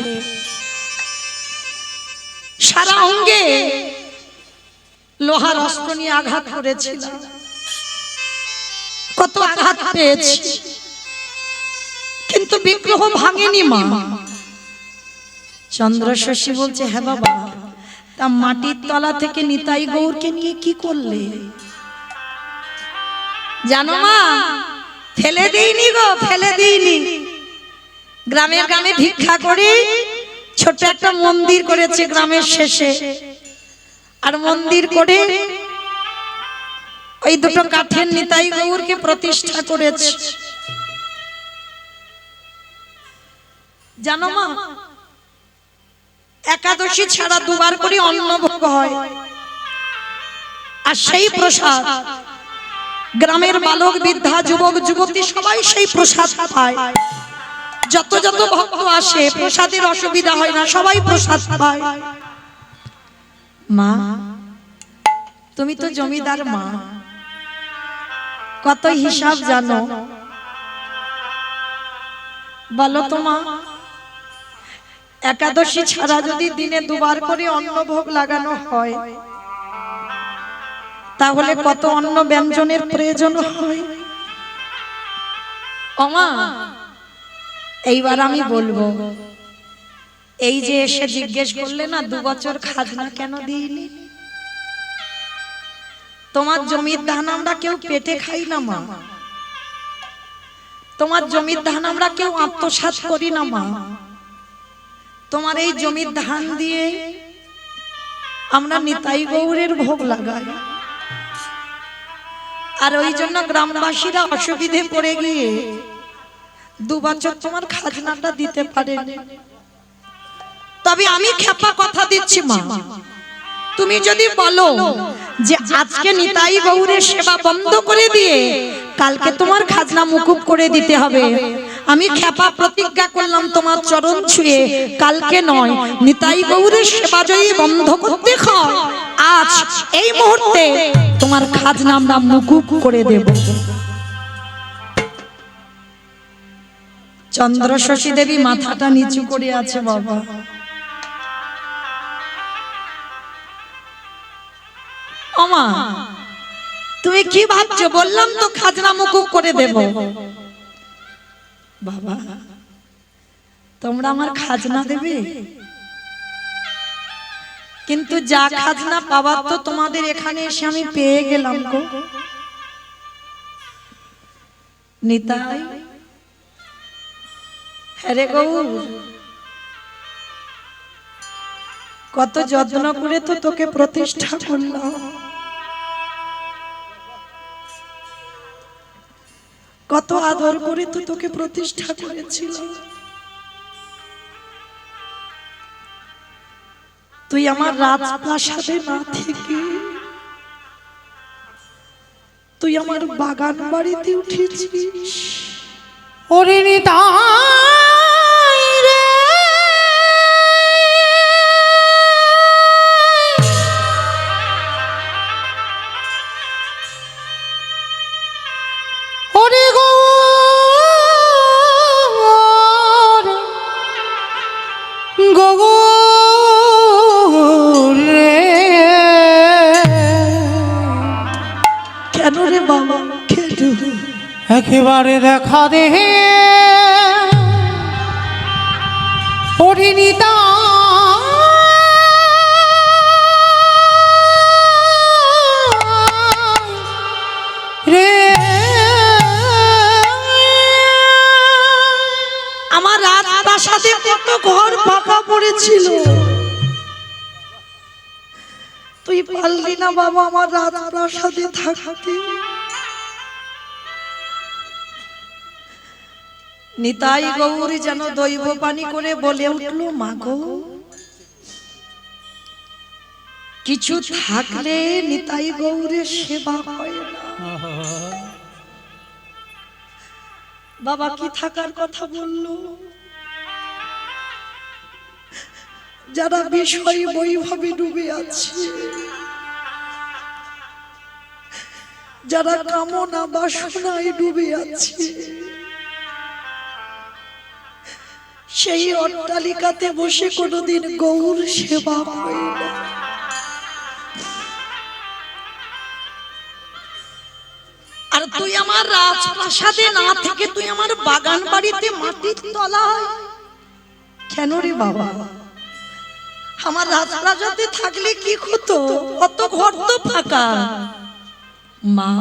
সারা অঙ্গে লোহার অস্ত্র নিয়ে আঘাত করেছিলাম, কত আঘাত পেয়েছি, কিন্তু বিগ্রহ ভাঙেনি মা। চন্দ্রশশী বলছে, হ্যাঁ বাবা, তা মাটির তলা থেকে নিতাই গৌরকে নিয়ে কি করলে? জানো মা, ফেলে দিইনি গো, ফেলে দিইনি। গ্রামে গ্রামে ভিক্ষা করে ছোট একটা মন্দির করেছে গ্রামের শেষে, আর মন্দির করে ওই দুটো কাঠের নিতাই গৌরকে প্রতিষ্ঠা করেছে। জানো মা, একাদশী ছাড়া দুবার করে অন্নভোগ হয়, আর সেই প্রসাদ গ্রামের বালক বৃদ্ধা যুবক যুবতী সবাই সেই প্রসাদ পায়। যত যত ভক্ত আসে প্রসাদের অসুবিধা হয় না, সবাই প্রসাদ পায়। মা, তুমি তো জমিদার মা, কত হিসাব জানো বলো তো মা? একাদশী ছাড়া যদি দিনে দুবার করে অন্নভোগ লাগানো হয় তাহলে কত অন্ন ব্যঞ্জনের প্রয়োজন হয়। ওমা, এইবার আমি বলবো, এই যে এসে জিজ্ঞেস করলে না 2 বছর খাজনা কেন দিইনি? তোমার জমির ধান আমরা কেউ পেটে খাই না মা, তোমার জমির ধান আমরা কেউ আত্মসাৎ করি না মা, তোমার এই জমির ধান দিয়ে আমরা নিতাই গৌরের ভোগ লাগাই। আর ওই জন্য গ্রামবাসীরা অসুবিধে পড়ে গিয়ে 2 বছর তোমার খাজনাটা দিতে পারেনি। তবে আমি খেপা কথা দিচ্ছি মা, তুমি যদি বলো যে আজকে নিতাই গৌরের সেবা বন্ধ করে দিয়ে কালকে তোমার খাজনা মুকুব করে দিতে হবে, আমি খেপা প্রতিজ্ঞা করলাম তোমার চরণ ছুঁয়ে, কালকে নয়, নিতাই গৌরের সেবা যদি বন্ধ করতে হয় আজ এই মুহূর্তে তোমার খাজনা আমরা মুকুব করে দেব। চন্দ্রশশী দেবী মাথাটা নিচু করে আছে বাবা। ওমা, তুমি কি ভাবছো? বললাম তো খাজনা মুকুব করে দেব। বাবা, তোমরা আমার খাজনা দেবে, কিন্তু যা খাজনা পাবার তো তোমাদের এখানে এসে আমি পেয়ে গেলাম গো। নিতাই, হ্যারে গৌর, কত যত্ন করে তো তোকে প্রতিষ্ঠা করলাম, কত আদর করে তো তোকে প্রতিষ্ঠা করেছিল। তুই আমার রাজপ্রাসাদে না থেকে তুই আমার বাগান বাড়িতে উঠেছিস। ওরে নিতাই রে, ওরে গৌর, গৌর রে। কেন রে বাবা, কেন? একেবারে দেখা দে ওরে নিতাই রে। আমার রাজপ্রাসাদে কত ঘর ফাঁকা পড়েছিল, তুই পারলি না বাবা আমার রাজপ্রাসাদে থাকতে। নিতাই গৌরী যেন দৈব পানি করে বলে উঠল, মা গো, কিছু থাকলে নিতাই গৌরের সেবা হয় না। বাবা কি থাকার কথা বললো? যারা বিষয় বৈভবে ডুবে আছে, যারা কামনা বাসনায় ডুবে আছে, সেই অট্টালিকাতে বসে কোনোদিন গৌর সেবা হয় না। আর তুই আমার রাজপ্রাসাদে না থেকে তুই আমার বাগান বাড়িতে মাটির তলায় কেন রে বাবা? আমার রাজপ্রাসাদে থাকলে কি হতো? অত ঘর তো ফাঁকা। মা,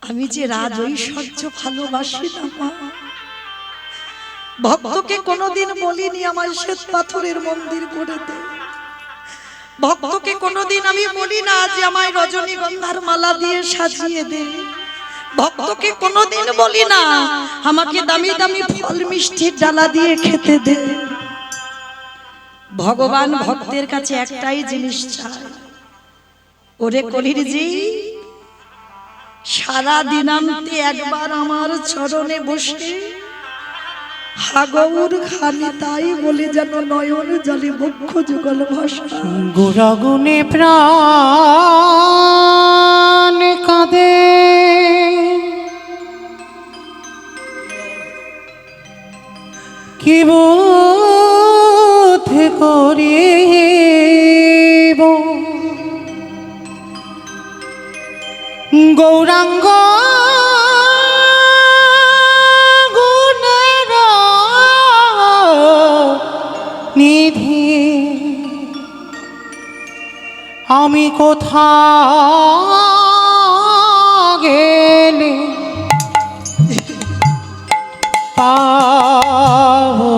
আমি যে রাজ ঐশ্বর্য ভালোবাসি না মা, ভক্তকে কোনোদিন বলিনি আমার শ্বেত পাথরের মন্দির করে দে। ভক্তকে কোনোদিন আমি বলি না যে আমায় রজনীগন্ধার মালা দিয়ে সাজিয়ে দে। ভক্তকে কোনোদিন বলি না আমাকে দামি দামি ফল মিষ্টির ডালা দিয়ে খেতে দে। ভগবান ভক্তের কাছে একটাই জিনিস চায়, ওরে কলির জি, সারা দিনান্তে একবার আমার চরণে বসে হাগৌর খালি তাই বলে যেন নয়ন জলে বক্ষ যুগল ভাষা। গুণাগুণে প্রাণ কাঁদে, কি বোধ করিব গৌরাঙ্গ গুণের নিধি আমি কোথা গেলে পাবো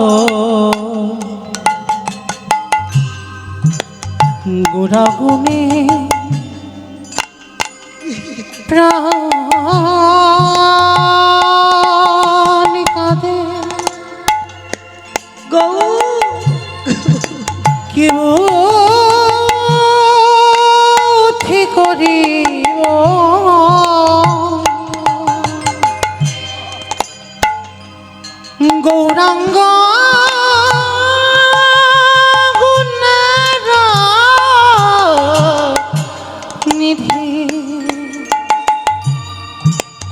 গুণাগুণে প্রাণ কাঁদে গৌ কেউ করিব গৌরাঙ্গ গুণের নিধি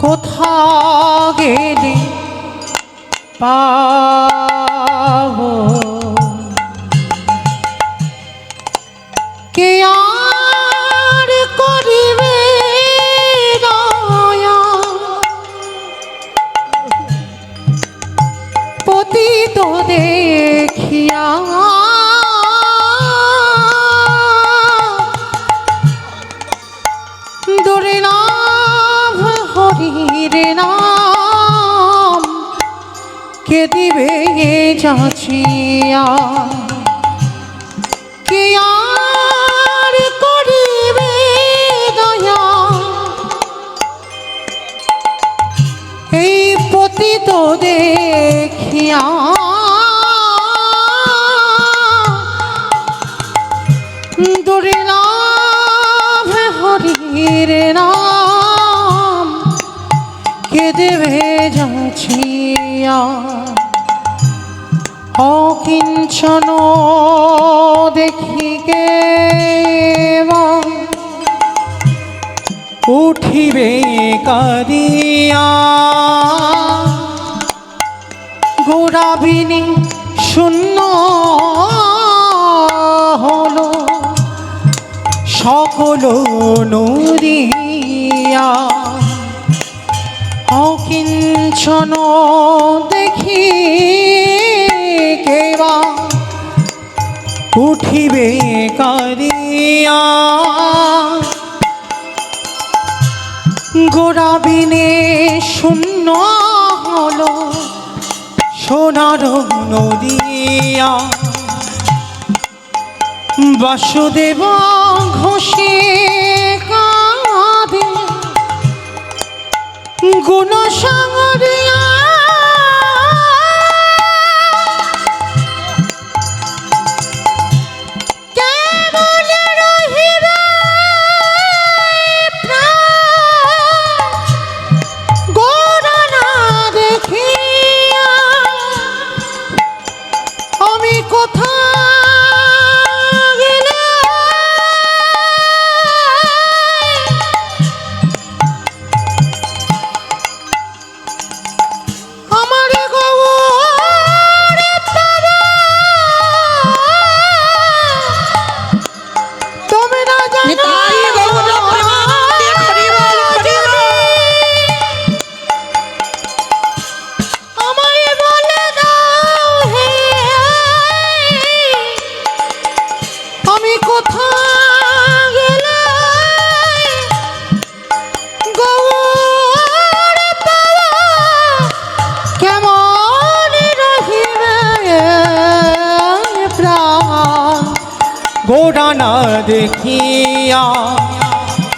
কোথা গেলে পাবো কে আর করিবে দয়া পতিত দেখিয়া দুর্লভ হরির নাম কে দিবে যাচিয়া কে আর করিবে দয়া এই পতিত দেখিয়া দুর্লভ হরির নাম কে দেবে যাচিয়া অকিঞ্চন দেখিকে উঠিবে কাঁদিয়া গোড়াবিনী শূন্য হলো সকল নদিয়া অকিঞ্চন দেখি কেবা উঠিবে কাঁদিয়া গোড়াবিনে শূন্য হলো সোনার নদিয়া বাসুদেব ঘোষে কাঁদে গুণ সাগরিয়া আমি কোথা গেলে আমার গৌরে পাবো তুমি না জানো নিতাই গৌর প্রেমানন্দে হরি বল হরি বল। আমায় বলে দাও হে আমি কোথা গেলে গৌরে পাবো কেমন রহিবে প্রাণ গোড়া না দেখিয়া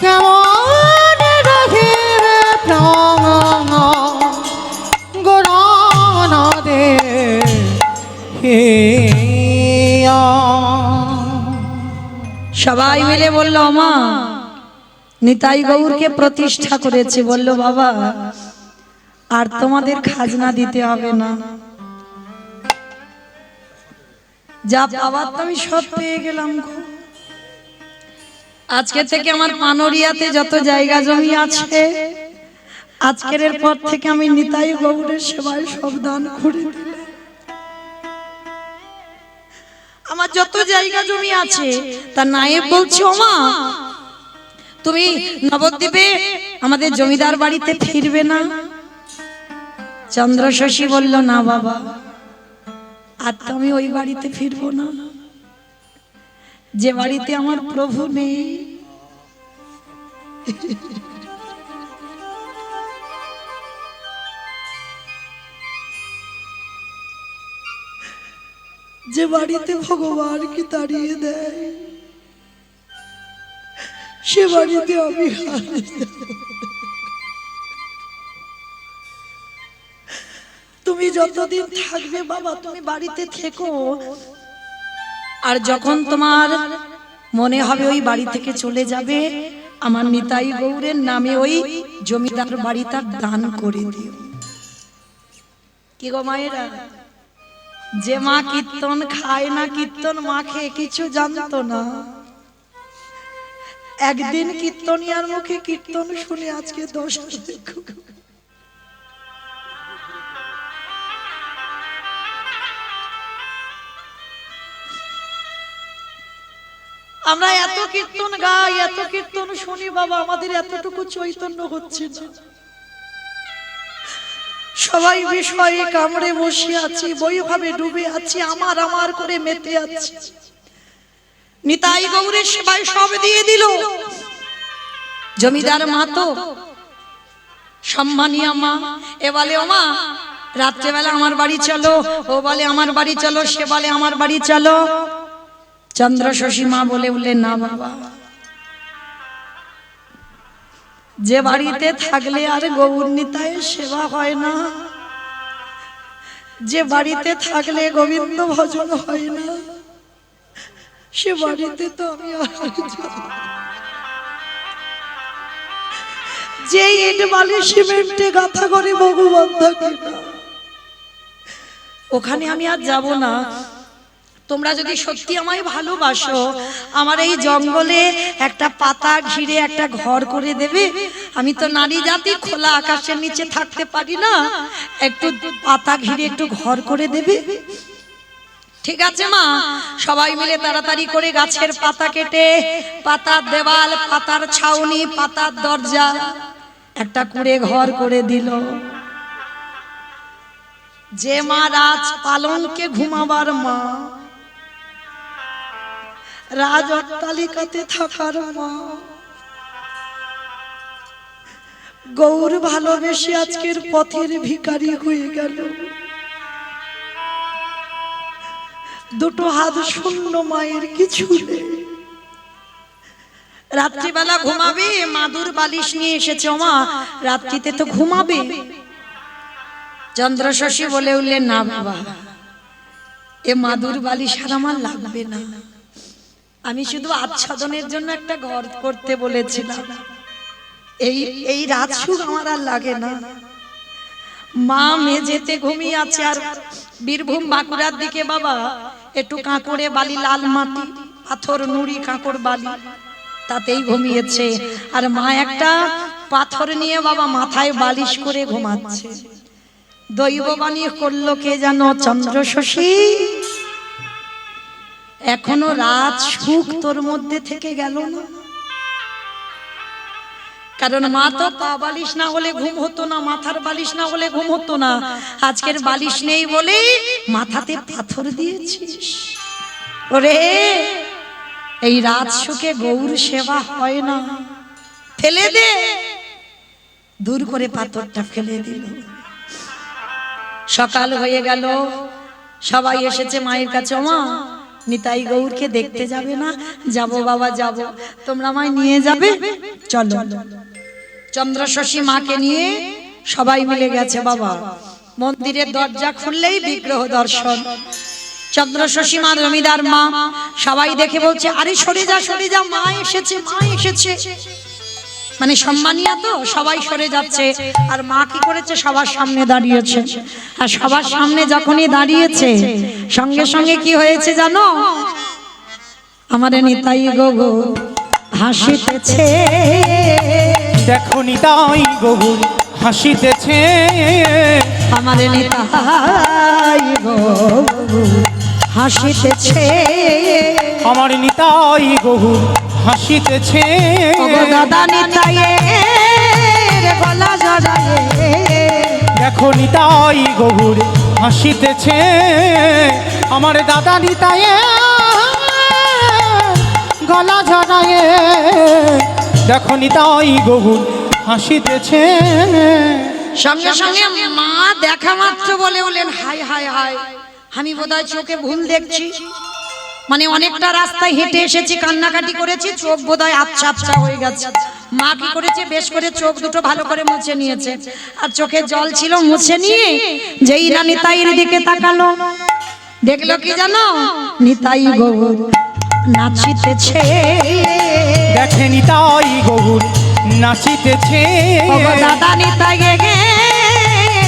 কেমন রহিবে প্রাণ গোড়া না দেখিয়া সবাই মিলে বলল মা নিতাই গৌরকে প্রতিষ্ঠা করেছে। বলল বাবা আর তোমাদের খাজনা দিতে হবে না, যা পাবার তো আমি সব পেয়ে গেলাম গো। আজকে থেকে আমার পানরিয়াতে যত জায়গা জমি আছে আজকের পর থেকে আমি নিতাই গৌরের সেবায় সব দান করে দিলাম। আমার যত জায়গা জমি আছে তা নায়েব বলছি ও মা তুমি নবদ্বীপে আমাদের জমিদার বাড়িতে ফিরবে না? চন্দ্র শশী বলল, না বাবা, আর তো আমি ওই বাড়িতে ফিরবো না যে বাড়িতে আমার প্রভু নেই। যে বাড়িতে ভগবানকে তাড়িয়ে দেয় সে বাড়িতে আমি তুমি যতদিন থাকবে বাবা তুমি বাড়িতে থেকো, আর যখন তোমার মনে হবে ওই বাড়ি থেকে চলে যাবে, আমার নিতাই গৌরের নামে ওই জমিদার বাড়িটা দান করে দিও। কি গো মায়েরা, যে মা কীর্তন খায় না, কীর্তন মাখে, কিছু জানতো না, একদিন কীর্তনিয়ার মুখে কীর্তন শুনে আজকে 10 আমরা এত কীর্তন গাই, এত কীর্তন শুনি বাবা, আমাদের এতটুকু চৈতন্য হচ্ছে না। সবাই বিষয়ে কামড়ে বসে আছি, বৈভাবে ডুবে আছি, আমার আমার করে মেতে আছি। নিতাই গৌরের সেবায় সব দিয়ে দিল। জমিদার মা তো সম্মানীয় মা, এ বলে ও মা রাত্রেবেলা আমার বাড়ি চলো, ও বলে আমার বাড়ি চলো, সে বলে আমার বাড়ি চলো। চন্দ্র শশী মা বলে উঠলেন, না বাবা, যে বাড়িতে থাকলে আর গৌর নিতাইয়ের সেবা হয় না, যে বাড়িতে থাকলে গোবিন্দ ভজন হয় না, সে বাড়িতে তো আমি আর যাব না। যে ইট বালি সিমেন্টে গাঁথা করে ভগবান থাকে না, ওখানে আমি আর যাব না। তোমরা যদি সত্যি আমায় ভালোবাসো, আমার এই জঙ্গলে একটা পাতা ঘিরে একটা ঘর করে দেবে। আমি তো নারী জাতি, খোলা আকাশের নিচে থাকতে পারি না, একটু পাতা ঘিরে একটু ঘর করে দেবে। ঠিক আছে মা। সবাই মিলে তাড়াতাড়ি করে গাছের পাতা কেটে পাতার দেওয়াল, পাতার ছাউনি, পাতার দরজা একটা করে ঘর করে দিল। যে মা রাজ পালনকে ঘুমাবার মা, রাজ অট্টালিকাতে থাকার মা, গৌর ভালোবেসে আজকের পথের ভিখারি হয়ে গেল। দুটো হাত শূন্য, মায়ের কিছু নেই। রাত্রিবেলা ঘুমাবে, মাদুর বালিশ নিয়ে এসেছে, মা রাত্রিতে তো ঘুমাবে। চন্দ্র শশী বলে উঠলেন, না বাবা, এ মাদুর বালিশ আর আমার লাগবে না, আমি শুধু আচ্ছাদনের জন্য একটা ঘর করতে বলেছিলাম, এই রাত সুখ আমার আর লাগে না। মা মেঝেতে ঘুমিয়ে আছে, আর বীরভূম বাঁকুড়ার দিকে বাবা একটু কাঁকড়ে বালি, লাল মাটি, পাথর, নুড়ি, কাঁকড় বালি, তাতেই ঘুমিয়েছে। আর মা একটা পাথর নিয়ে বাবা মাথায় বালিশ করে ঘুমাচ্ছে। দৈববাণী করলো কে জানো? চন্দ্র শশী, এখনো রাত সুখ তোর মধ্যে থেকে গেল না। কারণ মা তো পা বালিশ না হলে ঘুম হতো না, মাথার বালিশ না হলে ঘুম হতো না। আজকের বালিশ নেই বলে মাথাতে পাথর দিয়েছিস। ওরে, এই রাত সুখে গৌর সেবা হয় না, ফেলে দে। দূর করে পাথরটা ফেলে দিল। সকাল হয়ে গেল, সবাই এসেছে মায়ের কাছে। মা, নিতাই গৌরকে দেখতে যাবে না? যাব বাবা, যাব। তোমরা আমায় নিয়ে যাবে? চলো। চন্দ্র শশী মাকে নিয়ে সবাই মিলে গেছে বাবা। মন্দিরের দরজা খুললেই বিগ্রহ দর্শন। চন্দ্র শশী মা, জমিদার মা সবাই দেখে বলছে, আরে সরে যা, সরে যা, মা এসেছে, মা এসেছে। মানে সম্মানীয় তো, সবাই সরে যাচ্ছে। আর মা কি করেছে? সবার সামনে দাঁড়িয়েছে। আর সবার সামনে যখনই দাঁড়িয়েছে, সঙ্গে সঙ্গে কি হয়েছে জানো? আমার নিতাই গৌর হাসিতেছে। দেখো নিতাই গৌর হাসিতেছে। আমার নিতাই গৌর হাসিতেছে। আমার নিতাই গৌর হাসিতেছে। ওগো দাদা নিতাইয়ের গলা জড়ায়ে, দেখো নিতাই গৌর হাসিতেছে, আমার দাদা নিতাই গলা ঝরায়ে, দেখো নিতাই গৌর হাসিতেছে। সঙ্গে সঙ্গে মা দেখা মাত্র বলে বলেন হাই হাই হাই, আমি বোধহয় চোখে ভুল দেখছি, মানে অনেকটা রাস্তায় হেঁটে এসেছি, কান্নাকাটি করেছি, চোখ বোধহয় আবছা আবছা হয়ে গেছে। মা কি করেছে, বেশ করে চোখ দুটো ভালো করে মুছে নিয়েছে, আর চোখে জল ছিল, মুছে নিয়ে যেই না নিতাইয়ের দিকে তাকালো, দেখলো কি জানো, নিতাই গৌর নাচিতেছে। দেখে নিতাই গৌর নাচিতেছে, ওগো দাদা নিতাই গে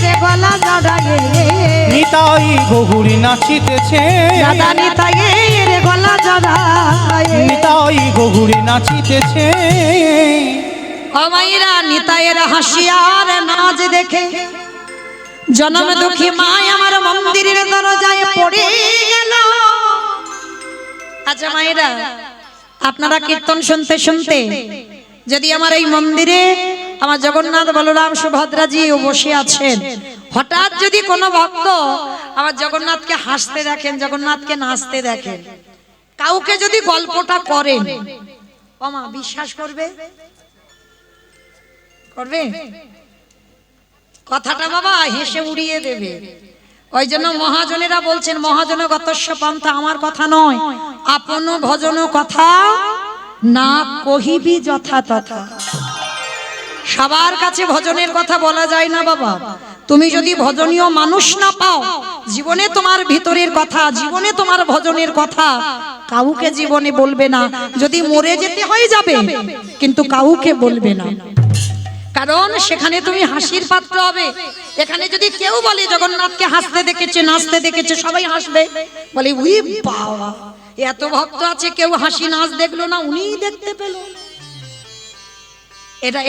রে গলা জড়ায়ে, নিতাই গৌর নাচিতেছে, দাদা নিতাই রে গলা জড়ায়ে। নিতাই গৌর নাচিতেছে। ও মাইরা নিতাইয়ের হাসি আর নাচ দেখে জনম দুঃখী মায় আমার মন্দিরের দরজায় পড়ে গেল। আচ্ছা মায়েরা, আপনারা কীর্তন শুনতে শুনতে যদি আমার এই মন্দিরে আমার জগন্নাথ বলরাম সুভদ্রাজিও বসে আছেন, হঠাৎ যদি কোনো ভক্ত আমার জগন্নাথকে হাসতে দেখেন, জগন্নাথকে নাচতে দেখেন, কাউকে যদি গল্পটা করেন, ওমা বিশ্বাস করবে? করবে? কথাটা বাবা হেসে উড়িয়ে দেবে। ওই জন্য মহাজনেরা বলছেন, মহাজন গতস্য পন্থা, আমার কথা নয়, আপন ভজন কথা না কহিবি যথা তথা। সবার কাছে ভজনের কথা বলা যায় না বাবা। তুমি যদি ভজনীয় মানুষ না পাও, জীবনে তোমার ভিতরের কথা, জীবনে তোমার ভজনের কথা কাউকে জীবনে বলবে না। যদি মরে যেতে হয় যাবে, কিন্তু কাউকে বলবে না, কারণ সেখানে তুমি হাসির পাত্র হবে। এখানে যদি কেউ বলে জগন্নাথকে হাসতে দেখেছে, নাচতে দেখেছে, সবাই হাসবে, বলে উই বাবা, এত ভক্ত আছে, কেউ হাসি নাচ দেখলো না, উনিই দেখতে পেল।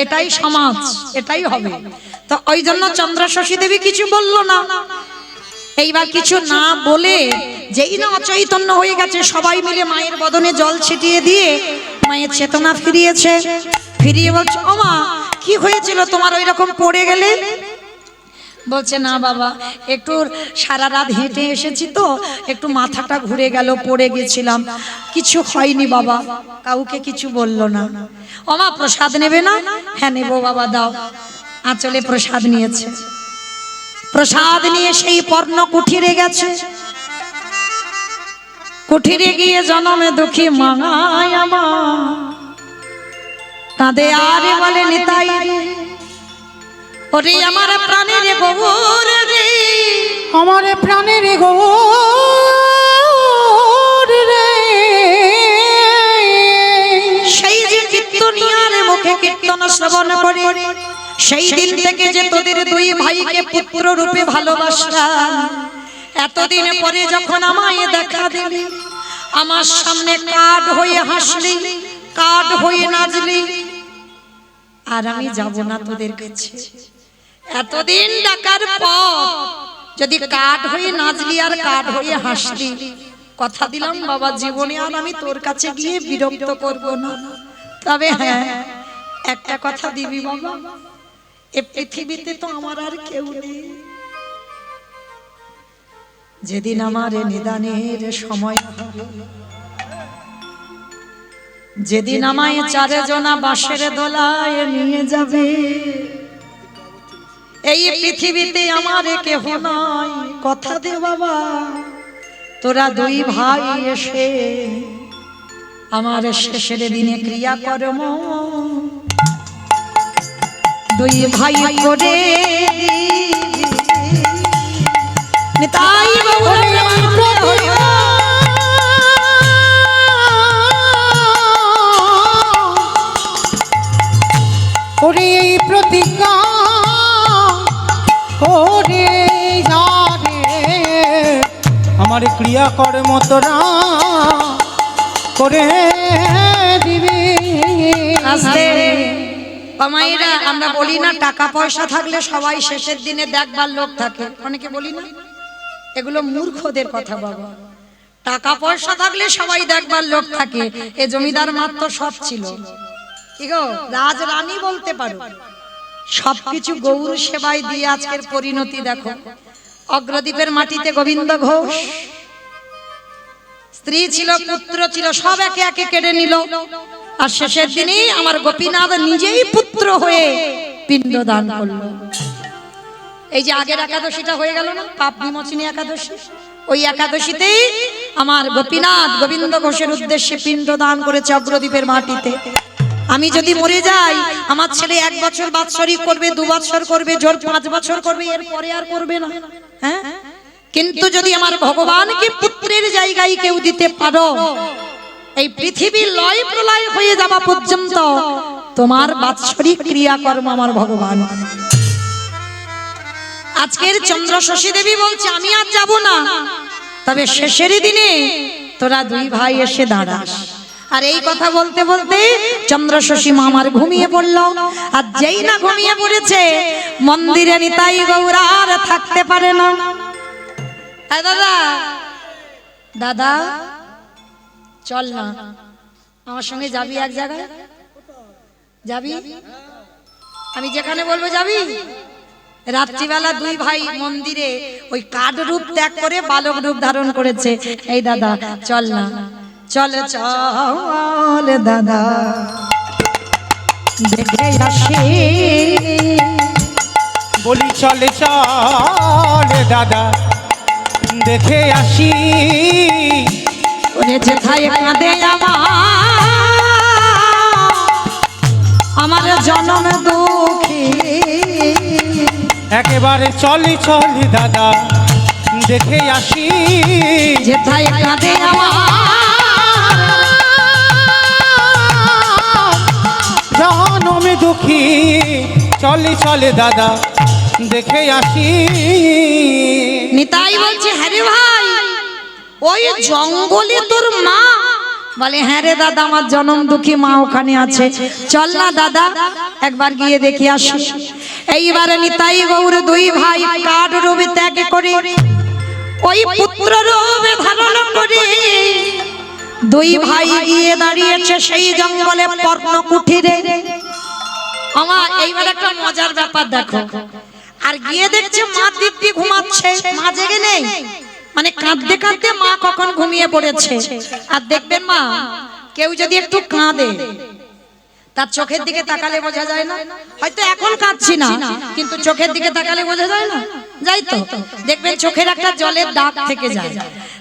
এটাই সমাজ, এটাই হবে। তো ওই জন্য চন্দ্রশশী দেবী কিছু বললো না। এইবার কিছু না বলে যেই না অচৈতন্য হয়ে গেছে, সবাই মিলে মায়ের বদনে জল ছিটিয়ে দিয়ে মায়ের চেতনা ফিরিয়েছে। ফিরিয়ে বলছে, ও মা কি হয়েছিল তোমার, ওই রকম পড়ে গেলে? বলছে না বাবা, একটু সারা রাত হেঁটে এসেছি তো, একটু মাথাটা ঘুরে গেল, পড়ে গেছিলাম, কিছু হয়নি বাবা। কাউকে কিছু বললো না। ও মা প্রসাদ নেবে না? হ্যাঁ নেবো বাবা, দাও। আঁচলে প্রসাদ নিয়েছে, প্রসাদ নিয়ে সেই পর্ণ কুঠিরে গেছে। কুঠিরে গিয়ে জনমে দুঃখী মাঙায় আমার কাঁদে আর বলে নিতাই রে, ওরে আমার প্রাণের গৌর রে, আমার প্রাণের গৌর রে। সেই যে কীর্তনিয়ার মুখে কীর্তন শ্রবণ করে, সেই দিন থেকে যে তোদের দুই ভাইকে পুত্র রূপে ভালোবাসলাম, এতদিন পরে যখন আমায় দেখা দিলি, আমার সামনে কাঠ হয়ে হাসলি, কাঠ হয়ে নাচলি, আর আমি যাব না তোদের কাছে। এতদিন ডাকার পর যদি কাঠ হয়ে নাচলি আর কাঠ হয়ে হাসলি, কথা দিলাম বাবা জীবনে আর আমি তোর কাছে গিয়ে বিরক্ত করব না। তবে হ্যাঁ, একটা কথা দিবি বাবা, এ পৃথিবীতে তো আমার আর কেউ নেই। যেদিন আমার নিদানের সময় হবে, যেদিন আমায় চারজনা বাঁশের দোলায় নিয়ে যাবে, এই পৃথিবীতে আমার কেহ নাই, কথা দে বাবা, তোরা দুই ভাই এসে আমার শেষের দিনে ক্রিয়া কর্ম দুই ভাই করে নিতাই বাবু ওরে এই প্রতিজ্ঞা করে যাবে, আমার ক্রিয়া কর্ম তোরা করে দিবি। আস্তে মায়েরা, আমরা বলি না টাকা পয়সা থাকলে সবাই শেষের দিনে দেখবার লোক থাকে, অনেকে বলি না, এগুলো মূর্খদের কথা বাবা। টাকা পয়সা থাকলে সবাই দেখবার লোক থাকে, এ জমিদার মাত্র সব ছিল। কি গো, রাজ রানী বলতে পারো। সবকিছু গৌর সেবায় দিয়ে আজকের পরিণতি দেখো। অগ্রদ্বীপের মাটিতে গোবিন্দ ঘোষ, স্ত্রী ছিল, পুত্র ছিল, সব একে একে কেড়ে নিল। আর শেষের দিনে আমার গোপীনাথ নিজেই পুত্র হয়ে পিণ্ড দান করলো। এই যে আগের একাদশীটা হয়ে গেল না, পাপ বিমোচনী একাদশী, ওই একাদশীতেই আমার গোপীনাথ গোবিন্দ ঘোষের উদ্দেশ্যে পিণ্ড দান করেছে অগ্রদ্বীপের মাটিতে। আমি যদি মরে যাই, আমার ছেলে 1 বছর বাৎসরিক করবে, 2 বছর করবে, জোর 5 বছর করবে, এর পরে আর করবে না। হ্যাঁ, কিন্তু যদি আমার ভগবানকে পুত্রের জায়গায় কেউ দিতে পারো, এই পৃথিবী লয় প্রলয় হয়ে যাওয়া পর্যন্ত তোমার বাৎসরিক ক্রিয়াকর্ম আমার ভগবান। আজকের চন্দ্র শশী দেবী বলছে আমি আর যাব না, তবে শেষের দিনে তোরা 2 ভাই এসে দাঁড়াস। আর এই কথা বলতে বলতে চন্দ্র শশী মা আমার ঘুমিয়ে পড়ল। আর যেই না ঘুমিয়ে পড়েছে, মন্দিরে নিতাই গৌর আর থাকতে পারে না। দাদা, দাদা চল না, আমার সঙ্গে যাবি এক জায়গায়। যাবি? আমি যেখানে বলবো যাবি। রাত্রিবেলা 2 ভাই মন্দিরে ওই কাঠ রূপ ত্যাগ করে বালক রূপ ধারণ করেছে। এই দাদা চল না, চল চল দাদা দেখে আসি। বলি চলে চলে দাদা দেখে আসি। ওরে যেথায় কাঁদে আমার জনম দুঃখী, একেবারে চলি চলি দাদা দেখে আসি। যেথায় কাঁদে জনমে দুঃখী, চলি চলে দাদা দেখে আসি। নিতাই বলছে হ্যাঁ রে ভাই, ওই জঙ্গলে তোর মা? বলে হ্যাঁ রে দাদা, আমার জনম দুঃখী মা ওখানে আছে। চল না দাদা একবার গিয়ে দেখে আসি। এইবারে নিতাই গৌর 2 ভাই কাঠ রূপে ত্যাগ করে ওই পুত্র রূপে ধারণ করে 2 ভাই গিয়ে দাঁড়িয়েছে সেই জঙ্গলে পর্ণ কুঠিরে। আমার এইবার একটা মজার ব্যাপার দেখো। আর গিয়ে দেখছে মা দিব্যি ঘুমাচ্ছে, মা জেগে নেই। মানে কাঁদতে কাঁদতে মা কখন ঘুমিয়ে পড়েছে। আর দেখবেন মা, কেউ যদি একটু কাঁদে, তার চোখের দিকে তাকালে বোঝা যায় না। হয়তো এখন কাঁদছি না, কিন্তু চোখের দিকে তাকালে বোঝা যায় না, যাই তো দেখবেন চোখের একটা জলের দাগ থেকে যায়।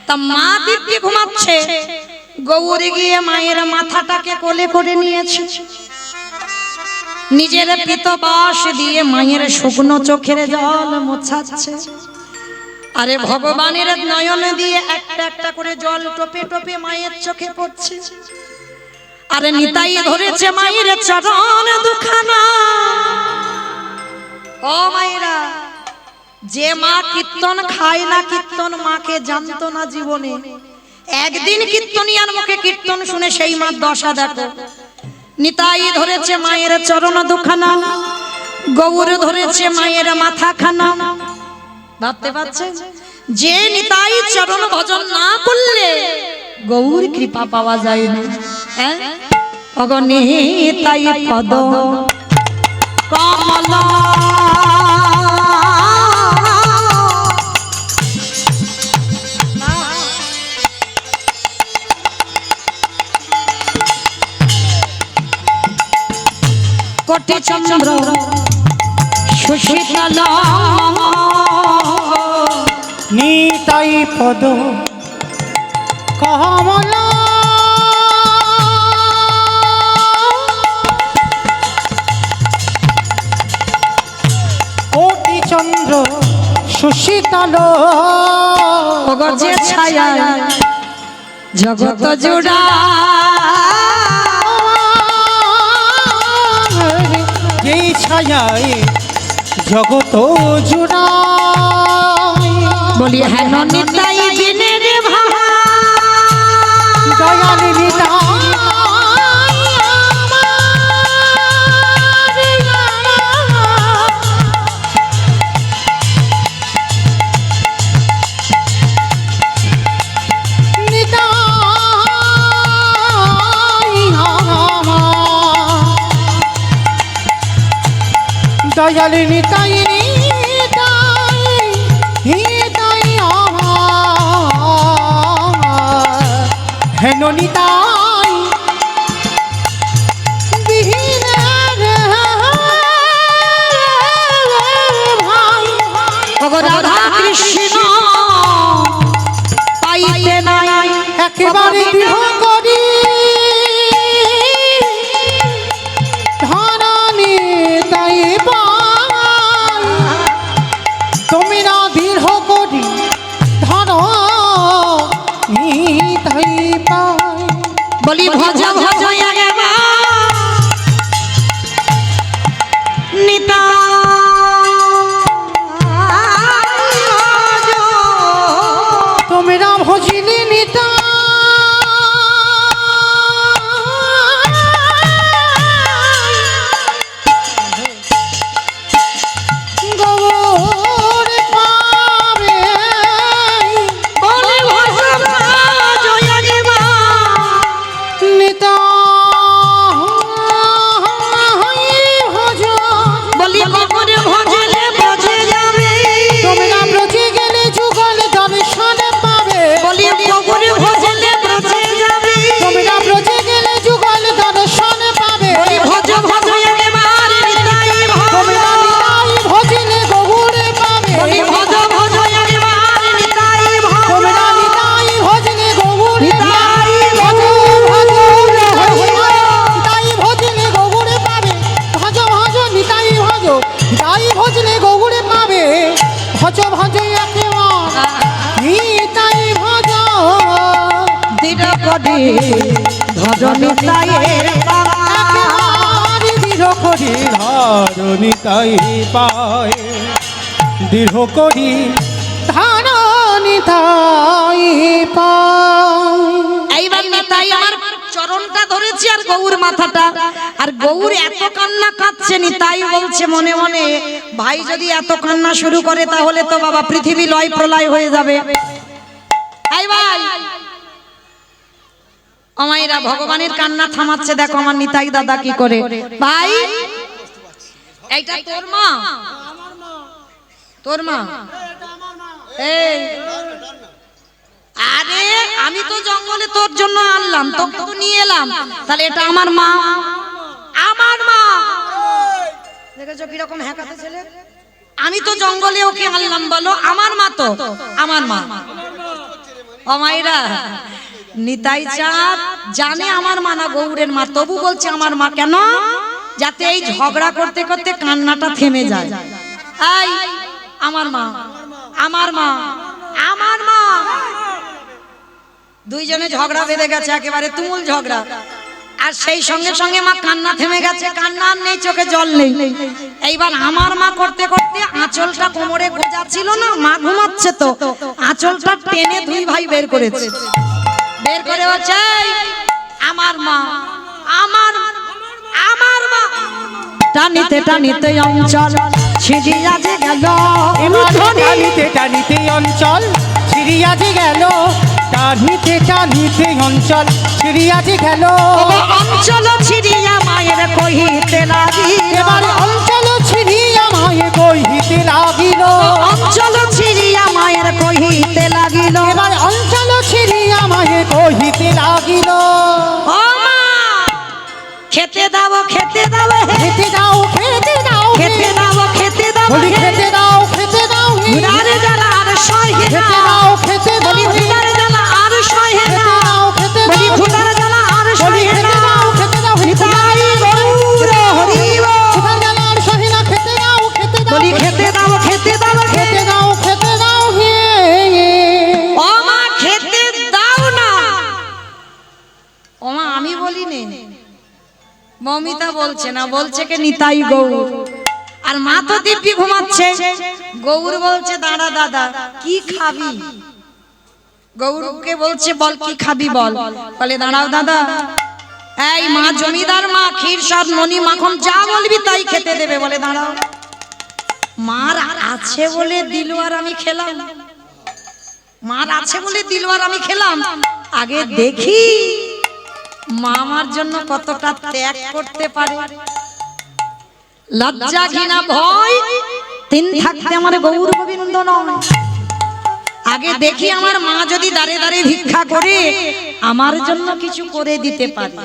তা মা দিব্যি ঘুমাচ্ছে, গৌরী গিয়ে মায়ের মাথাটাকে কোলে করে নিয়েছে, নিজের পিতবাস দিয়ে মায়ের শুকনো চোখের জল মোছাচ্ছে। আরে ভগবানের নয়ন দিয়ে একটা একটা করে জল টোপে টোপে মায়ের চোখে পড়ছে। আরে নিতাই ধরেছে মায়ের চরণ দুখানা। ও মায়েরা, যে মা কীর্তন খায় না, কীর্তন মাকে জানতো না জীবনে, একদিন কীর্তনিয়ার মুখে কীর্তন শুনে সেই মা দশা দেখো। নিতাই ধরেছে মায়ের চরণ দুখানা, গৌর ধরেছে মায়ের মাথাখানা। ভাবতে পারছেন, যে নিতাই চরণ ভজন না করলে গৌর কৃপা পাওয়া যায় না। হ্যাঁ, নিতাই পদ কমলা কোটি চন্দ্র সুশীতল নিতাই পদ কমলা। কোটি চন্দ্র সুশীতল যে ছায়া জগত জোড়া, যেই ছায়ায় জগত জুড়া। বলি হ্যাঁ নিতাই দিনের ভাবা, দয়াল নিতাই দয়াল নিতাই নিতাই নিতাই আমার হেন নিতাই বিহীন ভাই ওগো রাধা কৃষ্ণ পাইতে নাই একেবারে বিহ করি ধরণী তাই পাই তুমি না দীর্ঘ করি ধরণী তাই পাই বলি ভজ ভজ তুমি না ভজিলি নিতা গৌর পাবে বলি ভজ নিতা ভজ বলি কবরে ভজলে ভজে যাবে তুমি না ব্রজে গেলে যুগল দর্শন পাবে বলি কবরে ভজলে ভজে যাবে তুমি না ব্রজে গেলে যুগল দর্শন পাবে বলি ভজ ভজ একবার নিতাই তুমি না নিতাই ভজিলে গৌরে পাবে বলি ভজ ভজ একবার নিতাই তুমি না নিতাই ভজিলে গৌরে নিতাই ভজ ভজ নিতাই ভজিলে গৌরে পাবে ভজ ভজ নিতাই ভজ নিতাই ভজিলে গৌরে পাবে ভজ ভজ একেবার নিতাই ভজ দিন করি ভজ নিতাইয়ের বাবা একেবার দৃঢ় করি ধরণী তাই পায় দৃঢ় করি ধারণী তাই পাই এইবার নিতাই আমার চরণটা ধরেছি আর গৌর মাথাটা আর গৌর এত কান্না কাঁদছে নিতাই বলছে মনে মনে ভাই যদি এত কান্না শুরু করে তাহলে তো বাবা পৃথিবী লয় প্রলয় হয়ে যাবে। এই ভাই আমাইরা ভগবানের কান্না থামাচ্ছে, দেখো আমার নিতাই দাদা কি করে। ভাই এইটা তোর মা? তোর মা? এই আরে আমি তো জঙ্গলে তোর জন্য আনলাম, তোকে তো নিয়ে এলাম, তাহলে এটা আমার মা। আমার মা দেখেছো কিরকম হ্যাকাতে ছেলে। আমি তো জঙ্গলে ওকে আনলাম, বলো আমার মা তো আমার মা। ও মাইরা নিতাই চাঁদ জানে আমার মা না গৌরের মা, তবু বলছে আমার মা। কেন? যাতে এই ঝগড়া করতে করতে কান্নাটা থেমে যায়। এই আমার মা, আমার মা, আমার মা। দুইজনে ঝগড়া বেঁধে গেছে, একেবারে তুমুল ঝগড়া। আর সেই সঙ্গে সঙ্গে মা কান্না থেমে গেছে, কান্না আর নেই, চোখে জল নেই। এইবার আমার মা করতে করতে আঁচলটা কোমরে গোজা ছিল না, মা ঘুমাচ্ছে তো আঁচলটা টেনে দুই ভাই বের করেছে। বের করে বলছে আমার মা, আমার আমার মা। টানিতে টানিতে অঞ্চল ছিড়িয়া যে গেল, টানিতে টানিতে অঞ্চল ছিড়িয়া যে গেল, টানিতে টানিতে অঞ্চল ছিড়িয়া যে গেল। অঞ্চল ছিড়িয়া মায়ের কহিতে লাগিল, এবার অঞ্চল ছিড়িয়া মায়ে কহিতে লাগিল, অঞ্চল ছিড়িয়া মায়ের কহিতে লাগিল। এবার অঞ্চল ছিড়িয়া মায়ে কহিতে লাগিল, ও মা খেতে দাও, খেতে দাও, খেতে দাও, খেতে দাও, খেতে দাও, খেতে দাও, বলি খেতে দাও, খেতে দাও, উনারে জ্বালা আর সহে খেতে না, দাও, খেতে দাও, বলি উনারে জ্বালা আর সহে খেতে না, দাও, খেতে বলি দাও, উনারে জ্বালা আর বলি সহে খেতে না। দাও, খেতে দাও, নিতাই গৌর হরি বল। কোথায় গেল আর সহে না, খেতে দাও, খেতে দাও, বলি খেতে দাও, খেতে দাও, খেতে দাও, খেতে দাও, হে ও মা খেতে দাও না। ও মা আমি বলি নে, মমিতা বলছে না, বলছে কে নিতাই গৌর। আর মা তো দিব্যি ঘুমাচ্ছে। গৌর বলছে দাঁড়া দাদা কি খাবি? গৌরকে বলছে বল কি খাবি বল। বলে দাঁড়াও দাদা, এই মা জমিদার মা, ক্ষীর সব ননি মাখন যা বলবি তাই খেতে দেবে। বলে দাঁড়াও, মার আছে বলে দিল আর আমি খেলাম, মার আছে বলে দিল আর আমি খেলাম। আগে দেখি মা আমার জন্য কতটা ত্যাগ করতে পারে। লজ্জা ঘৃণা ভয় তিন থাকতে আমার গৌর গোবিন্দ নয়। আগে দেখি আমার মা যদি দাঁড়ে দাঁড়ে ভিক্ষা করে আমার জন্য কিছু করে দিতে পারে,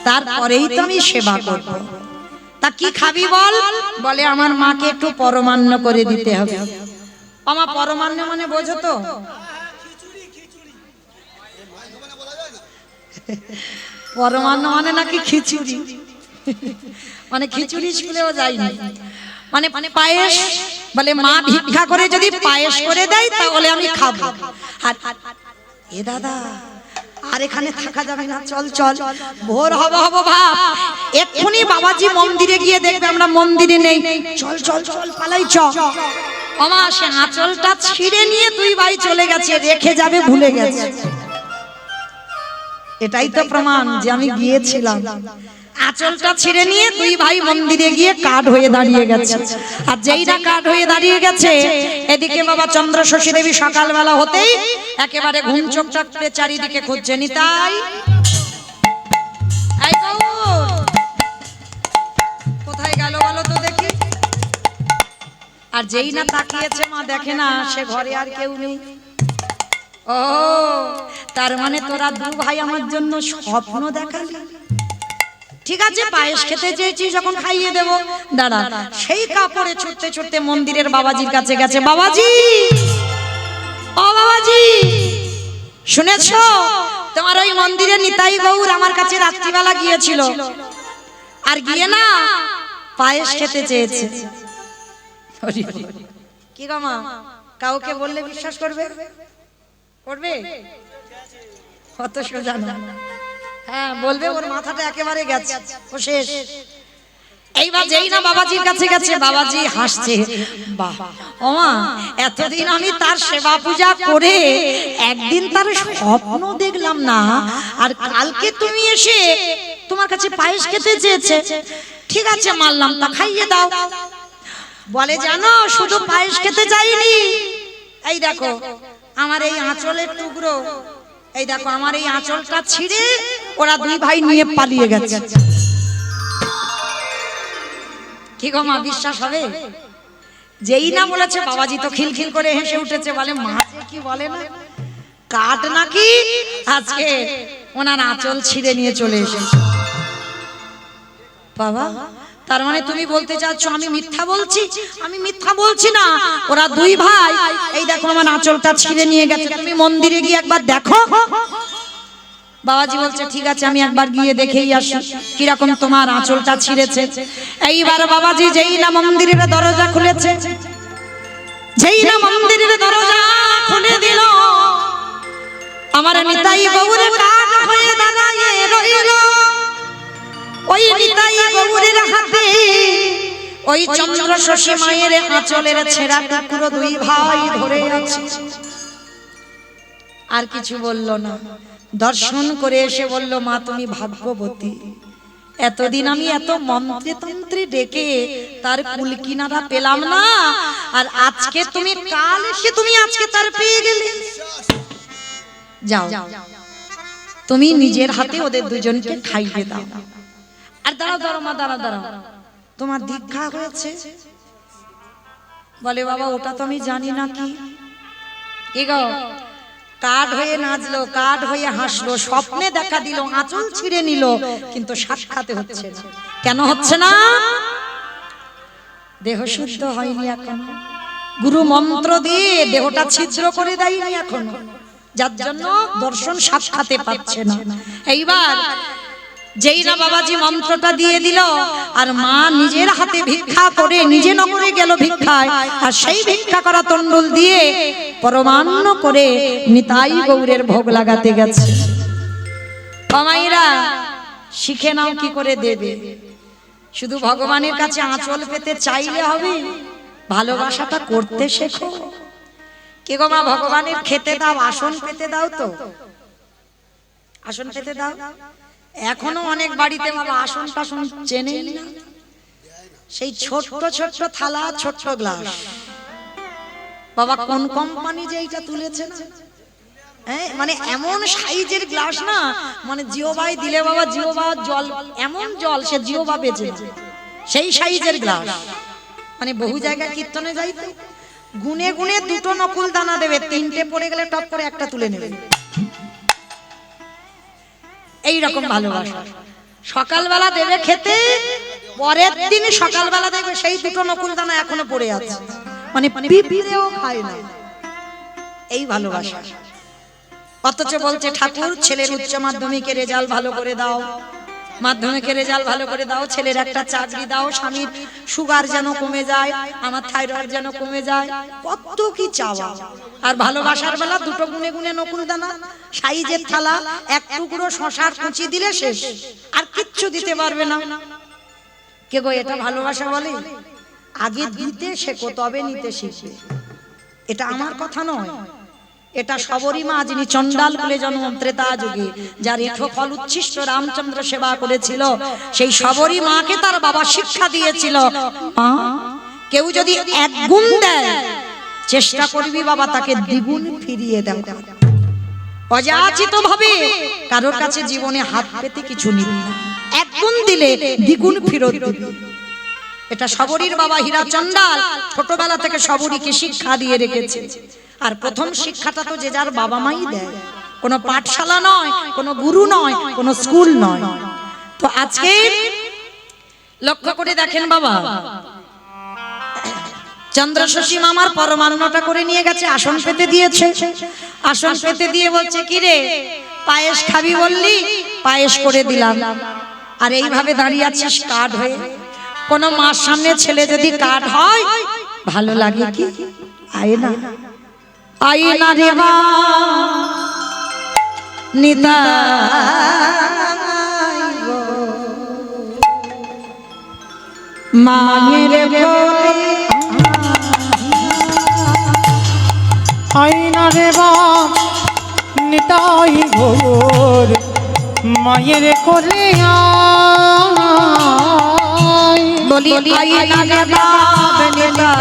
তারপরেই তো আমি সেবা করব। তা কি খাবি বল? বলে আমার মাকে একটু পরমান্ন করে দিতে হবে। আমার পরমান্ন মানে বোঝো তো? পরমান্ন মানে নাকি খিচুড়ি, মানে খিচুড়ি স্কুলেও যায়নি, মানে পায়েস। বলে মা ভিক্ষা করে যদি পায়েস করে দেয় তাহলে আমি খাবো। আর এ দাদা আর এখানে থাকা যাবে না, চল চল, ভোর হবো ভাব, এক্ষুনি বাবাজি মন্দিরে গিয়ে দেখবে আমরা মন্দিরে নেই, চল চল চল পালাই চল। আমা সে আঁচলটা ছিঁড়ে নিয়ে তুই ভাই চলে গেছে, রেখে যাবে ভুলে গেছে। এটাই তো প্রমাণ যে আমি গিয়েছিলাম। আঁচলটা ছিঁড়ে নিয়ে দুই ভাই মন্দিরে গিয়ে কাঠ হয়ে দাঁড়িয়ে গেছে। আর যেইটা কাঠ হয়ে দাঁড়িয়ে গেছে, এদিকে বাবা চন্দ্র শশী দেবী সকালবেলা হতেই একেবারে ঘুম চোখ করে চারিদিকে খুঁজছে, নিতাই এই গৌর কোথায় গেল বলো তো দেখি। আর যেই না তাকিয়েছে মা দেখে না সে ঘরে আর কেউ নেই। ও তার মানে তোরা দু ভাই আমার জন্য স্বপ্ন দেখালি। ঠিক আছে, পায়েস খেতে চেয়েছি যখন খাইয়ে দেব, দাঁড়া। সেই কাপড়ে ছুটতে ছুটতে মন্দিরের বাবাজির কাছে গেছে। বাবাজি, ও বাবাজি, শুনেছো তোমার ওই মন্দিরে নিতাই গৌর আমার কাছে রাত্রিবেলা গিয়েছিল, আর গিয়ে না পায়েস খেতে চেয়েছে। কি গো মা, কাউকে বললে বিশ্বাস করবে? করবে? কত সোজা না। হ্যাঁ বলবে, ওর মাথাটা একেবারে গেছে, ও শেষ। এইবার যেই না বাবাজির কাছে গেছে, বাবাজি হাসছে। বাহ ওমা, এতদিন আমি তার সেবা পূজা করে একদিন তার স্বপ্ন দেখলাম না, আর কালকে তুমি এসে তোমার কাছে পায়েস খেতে চেয়েছে। ঠিক আছে মানলাম, তা খাইয়ে দাও। বলে জানো শুধু পায়েস খেতে চাইনি, এই দেখো আমার এই আঁচলের টুকরো, এই দেখো আমার এই আঁচলটা ছিঁড়ে ওরা দুই ভাই নিয়ে পালিয়ে গেছে। কি গো মা, বিশ্বাস হবে? যেই না বলেছে বাবাজি তো খিলখিল করে হেসে উঠেছে। বলে মা যে কি বলে না, কাঠ নাকি আজকে ওনার আঁচল ছিঁড়ে নিয়ে চলে এসেছে। বাবা, তার মানে তুমি বলতে চাচ্ছ আমি মিথ্যা বলছি? আমি মিথ্যা বলছি না, ওরা দুই ভাই এই দেখো আমার আঁচলটা ছিঁড়ে নিয়ে গেছে, তুমি মন্দিরে গিয়ে একবার দেখো। বাবাজি বলছে ঠিক আছে আমি একবার গিয়ে দেখেই আসি কিরকম তোমার আঁচলটা ছিঁড়েছে। এইবার বাবাজি যেই না মন্দিরের দরজা খুলেছে, যেই না মন্দিরের দরজা খুলে দিল, আমার নিতাই গৌর কাঠ হয়ে দাঁড়িয়ে রইল। ওই নিতাই গৌরের হাতে ওই চন্দ্র শশী মায়ের আঁচলের ছেঁড়া টুকরো দুই ভাই ধরে আছে। আর কিছু বলল না, দর্শন করে এসে বলল মা তুমি ভাগ্যবতী, এতদিন আমি এত মন্ত্রে তন্ত্রে ডেকে তার কুল কিনারা পেলাম না, আর আজকে তুমি কাল এসে তুমি আজকে তার পেয়ে গেলে। যাও তুমি নিজের হাতে ওদের দুজনকে খাইয়ে দাও। আর দাঁড়াও দাঁড়াও মা, দাঁড়াও দাঁড়াও, তোমার দীক্ষা হয়েছে? বলে বাবা ওটা তো আমি জানি না। কি গো, কাঠ হয়ে নাচলো, কাঠ হয়ে হাসলো, স্বপ্নে দেখা দিল, আঁচল ছিঁড়ে নিল, কিন্তু সাক্ষাতে হচ্ছে না। কেন হচ্ছে না? দেহ শুদ্ধ হয়নি এখন, গুরু মন্ত্র দিয়ে দেহটা ছিদ্র করে দেয়নি এখন, যার জন্য দর্শন সাক্ষাতে পাচ্ছে না। এইবার যেই না বাবাজি মন্ত্রটা দিয়ে দিল, আর মা নিজের হাতে ভিক্ষা করে নিজে নগরে গেল ভিক্ষায়, আর সেই ভিক্ষা করা তন্ডুল দিয়ে পরমান্ন করে নিতাই গৌরের ভোগ লাগাতে গেছে। কমাইরা শিখে নাও কি করে দেবে। শুধু ভগবানের কাছে আঁচল পেতে চাইলে হবে, ভালোবাসাটা করতে শেখো। কে গো মা, ভগবানের খেতে দাও, আসন পেতে দাও, তো আসন পেতে দাও। এখনো অনেক বাড়িতে বাবা আসন টাসন চেনেই না, সেই ছোট্ট ছোট্ট থালা, ছোট্ট গ্লাস। বাবা কোন কোম্পানি যে এইটা তুলেছে না, মানে এমন সাইজের গ্লাস না, মানে জিওবাই দিলে বাবা জিওবা জল, এমন জল সে জিওবা বেঁচে, সেই সাইজের গ্লাস। মানে বহু জায়গায় কীর্তনে যাই তো গুনে গুনে দুটো নকুল দানা দেবে, তিনটে পড়ে গেলে টপ করে একটা তুলে নেবে। এই রকম ভালোবাসা। সকালবেলা দেবে খেতে, পরের দিন সকালবেলা দেখবে সেই দুটো নকুল দানা এখনো পড়ে আছে, মানে পিঁপড়েও খায় না। এই ভালোবাসা। অথচ বলছে ঠাকুর ছেলের উচ্চ মাধ্যমিকের রেজাল্ট ভালো করে দাও, মাধ্যমিকের রেজাল্ট ভালো করে দাও, ছেলের একটা চাকরি দাও, স্বামীর সুগার যেন কমে যায়, আমার থাইরয়েড যেন কমে যায়, কত কি চাওয়া। আর ভালোবাসার বেলা দুটো গুনে গুনে নকুল দানা, সাইজের থালা, এক টুকরো শশার কুচি দিলে শেষ, আর কিচ্ছু দিতে পারবে না। কে গো এটা ভালোবাসা বলে? আগে দিতে শেখো তবে নিতে শিখবে। এটা আমার কথা নয়, এটা সবরী মা যিনি চণ্ডাল কুলে জন্ম ত্রেতা যুগে, যার এঠো ফল উচ্ছিষ্ট রামচন্দ্র সেবা করেছিল, সেই সবরী মাকে তার বাবা শিক্ষা দিয়েছিল, মা কেউ যদি এক গুণ দেয় চেষ্টা করবি বাবা তাকে দ্বিগুণ ফিরিয়ে দাও। অযাচিত ভাবে কারোর কাছে জীবনে হাত পেতে কিছু নিবি না, এক গুণ দিলে দ্বিগুণ ফেরত দিবি। এটা সবরীর বাবা হীরা চণ্ডাল ছোটবেলা থেকে সবরীকে শিক্ষা দিয়ে রেখেছে। আর প্রথম শিক্ষাটা তো যে যার বাবা মাই দেয়, কোনো পাঠশালা নয়, কোনো গুরু নয়, কোনো স্কুল নয়। তো আজকে লক্ষ্য করে দেখেন বাবা, চন্দ্রশশী মামার পরমান্নটা করে নিয়ে গেছে, আসন পেতে দিয়েছে। আসন পেতে দিয়ে বলছে কি রে পায়েস খাবি বললি, পায়েস করে দিলাম। আর এইভাবে দাঁড়িয়ে আছিস কাঠ হয়ে। কোন মার সামনে ছেলে যদি কাঠ হয় ভালো লাগে কি? আয় না, আয় না রে মা নিতাই গো, মায়ের কোলে আয়না রে বাপ নিতাই ঘোর, মায়ের কোলে আয়। বলি আয়না রে বাপ নিতাই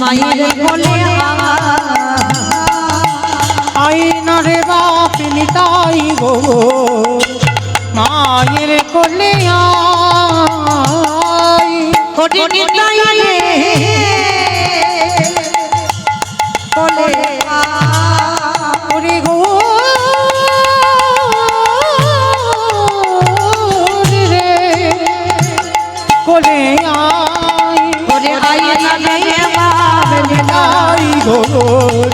মায়ের কোলে আয়না রে বাপ নিতাই ঘোর, মায়ের কোলে আয়। কোটি নিতাই রে কোলে ওরে গো রে কোলে আয়। ওরে আয়না রে বাপ নিতাই ঘোর,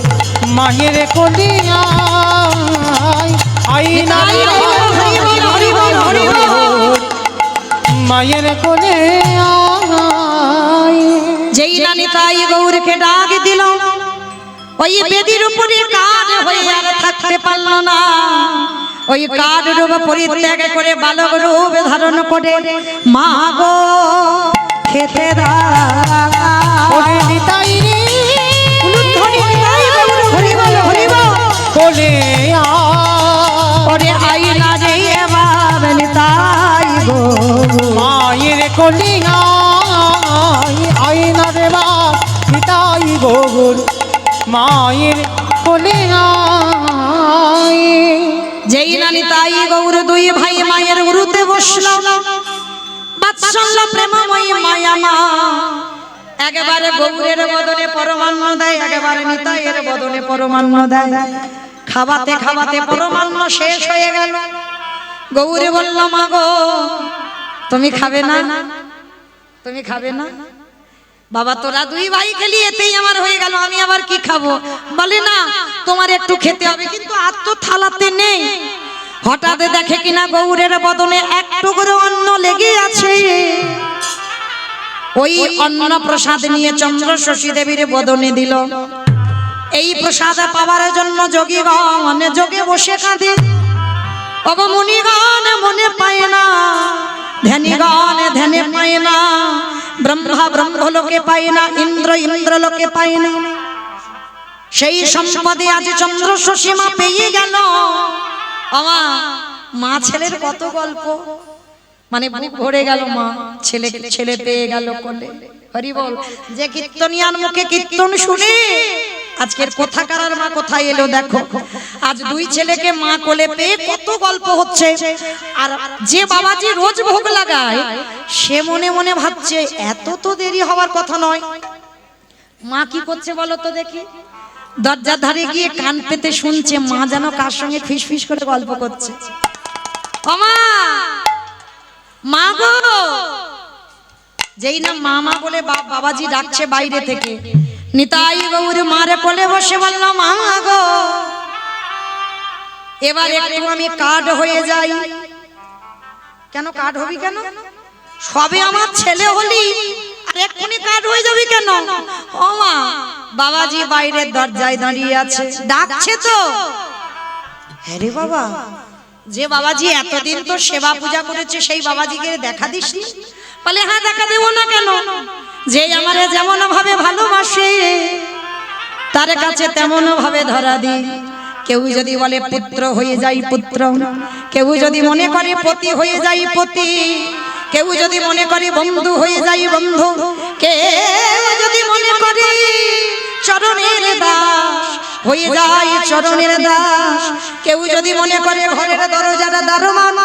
মায়ের কোলে আয়। আয়না রে মায়ের কোলে আয়। যেই না নিতাই গৌরকে ডাক দিল, ওই বেদির উপরে কাঠ হয়ে আর থাকতে পারল না। ওই কাঠ রূপ পরিত্যাগ করে বালক রূপ ধারণ করে মা গো খেতে দাও। ওরে নিতাই রে উলুধ্বনি নিতাই গৌর হরি বল হরি বল। কোলে ওরে আইনা রে বাপ নিতাই গো মায়ের কোলে আয়। আয়না রে বাপ নিতাই গৌর, মায়ের কোলে আয়। যেই না নিতাই গৌর দুই ভাই মায়ের উরুতে বসল, বাৎসল্য প্রেমময়ী মায়া মা একেবারে গৌরের বদনে পরমান্ন দেয়, একেবারে নিতাইয়ের বদনে পরমান্ন দেয়। খাওয়াতে খাওয়াতে পরমান্ন শেষ হয়ে গেল। গৌরে বলল মা গো তুমি খাবে না, তুমি খাবে না? বাবা তোরা দুই ভাই খেলি এতেই আমার হয়ে গেল, আমি আবার কি খাবো? বলে না তোমার একটু খেতে হবে, কিন্তু আর তো থালাতে নেই। হঠাৎ দেখে কিনা গৌরের বদনে এক টুকরো অন্ন লেগে আছে। ওই অন্ন প্রসাদ নিয়ে চন্দ্রশশী দেবীর বদনে দিল। এই প্রসাদ পাওয়ার জন্য যোগীগণ যোগে বসে কাঁদে। ওগো মুনিগণ মনে পায় না, ধ্যানীগণ ধ্যানে পায় না, ব্রহ্মা ব্রহ্মলোকে পায় না, ইন্দ্র ইন্দ্রলোকে পায় না। সেই সম্পদে আজ চন্দ্রশশী মা পেয়ে গেল। আমা মা ছেলের কত গল্প, মানে বুক ভরে গেল। মা ছেলে পেয়ে গেল কোলে। হরি বল। যে কীর্তনিয়ার মুখে কীর্তন শুনে আজকের কোথাকার আর মা কোথায় এলো দেখো। আজ দুই ছেলেকে মা কোলে পেয়ে কত গল্প হচ্ছে। আর যে বাবাজি রোজ ভোগ লাগায় সে মনে মনে ভাবছে এত তো দেরি হওয়ার কথা নয়। মা কি করছে বলো তো দেখি। দরজার ধারে গিয়ে কান পেতে শুনছে মা যেন কার সঙ্গে ফিসফিস করে গল্প করছে। ও মা, মা গো। যেই না মামা বলে বাবাজি ডাকছে বাইরে থেকে, নিতাই গৌর মারে কোলে বসে বলল মা গো এবার একটু আমি কাঠ হয়ে যাই। কেন কাঠ হবি কেন? সবে আমার ছেলে হলি আর এক্ষুনি কাঠ হয়ে যাবি কেন? ও মা, বাবাজি বাইরের দরজায় দাঁড়িয়ে আছে, ডাকছে তো। হ্যাঁ রে বাবা, যে বাবাজি এতদিন তো সেবা পূজা করেছে সেই বাবাজিকে দেখা দিসনি? বলে হ্যাঁ দেখা দেবো না কেন, যে আমারে যেমন ভাবে ভালোবাসে তার কাছে তেমন ভাবে ধরা দিই। কেউ যদি বলে পুত্র হয়ে যাই পুত্র, কেউ যদি মনে করে পতি হয়ে যাই পতি, কেউ যদি মনে করে বন্ধু হয়ে যাই বন্ধু, কেউ যদি মনে করে চরণের দাস হয়ে যায় চরণের দাস, কেউ যদি মনে করে ঘরের দরজার দারোয়ান,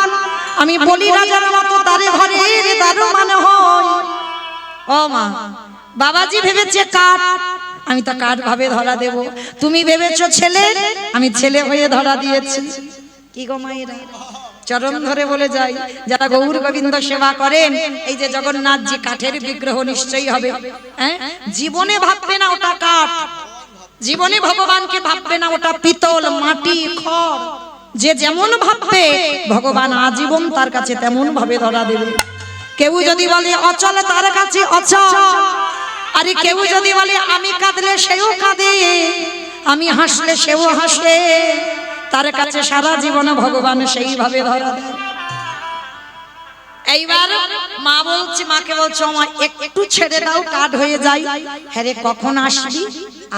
আমি বলি রাজার মতো তার ঘরের দারোয়ান হয়। ও মা, বাবাজি ভেবেছে কাঠ, আমি তো কাঠ ভাবে ধরা দেব। তুমি ভেবেছো ছেলে, আমি ছেলে হয়ে ধরা দিয়েছি। কি গো মায়েরা, চরণ ধরে বলে যাই যারা গৌর গোবিন্দ সেবা করেন, এই যে জগন্নাথজি কাঠের বিগ্রহ নিশ্চয়ই হবে। হ্যাঁ, জীবনে ভাববে না ওটা কাঠ, জীবনে ভগবানকে ভাববে না ওটা পিতল মাটি খড়। যে যেমন ভাববে ভগবান আজীবন তার কাছে তেমন ভাবে ধরা দেবে। কেউ যদি বলে অচল তার কাছে অচল, আরে কেউ যদি বলে আমি কাঁদলে সেও কাঁদে, আমি হাসলে সেও হাসে, তার কাছে সারা জীবন ভগবান সেইভাবে ধরা দেয়। এইবার মা বলছে, মাকে বলছো মা একটু ছেড়ে দাও কাঠ হয়ে যাই। হ্যাঁ রে, কখন আসবি?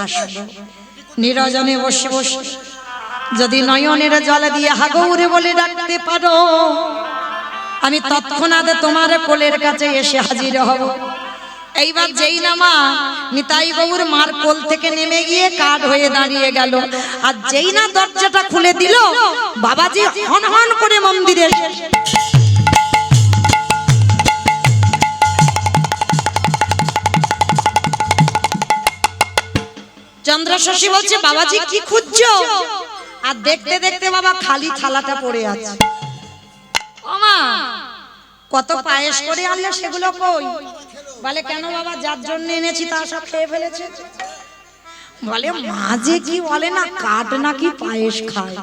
আসবো। নিরজনে বসে বসে যদি নয়নের জল দিয়ে হাগৌরে বলে ডাকতে পারো, আমি তৎক্ষণাৎ তোমার কোলের কাছে এসে হাজির হব। এইবার যেই না মা নিতাই গৌর মার কোল থেকে নেমে গিয়ে কাঠ হয়ে দাঁড়িয়ে গেল, আর যেই না দরজাটা খুলে দিল বাবাজি হন হন করে মন্দিরে চন্দ্রশশী বলছে বাবাজি কি খুঁজছো? আর দেখতে দেখতে বাবা খালি থালাটা পড়ে আছে। ও মা, কত পায়েস করে আনলে সেগুলো কই? বলে কেন বাবা, যার জন্য এনেছি তা সব খেয়ে ফেলেছে। বলে মা যে কি বলে না, কাঠ নাকি পায়েস খায়।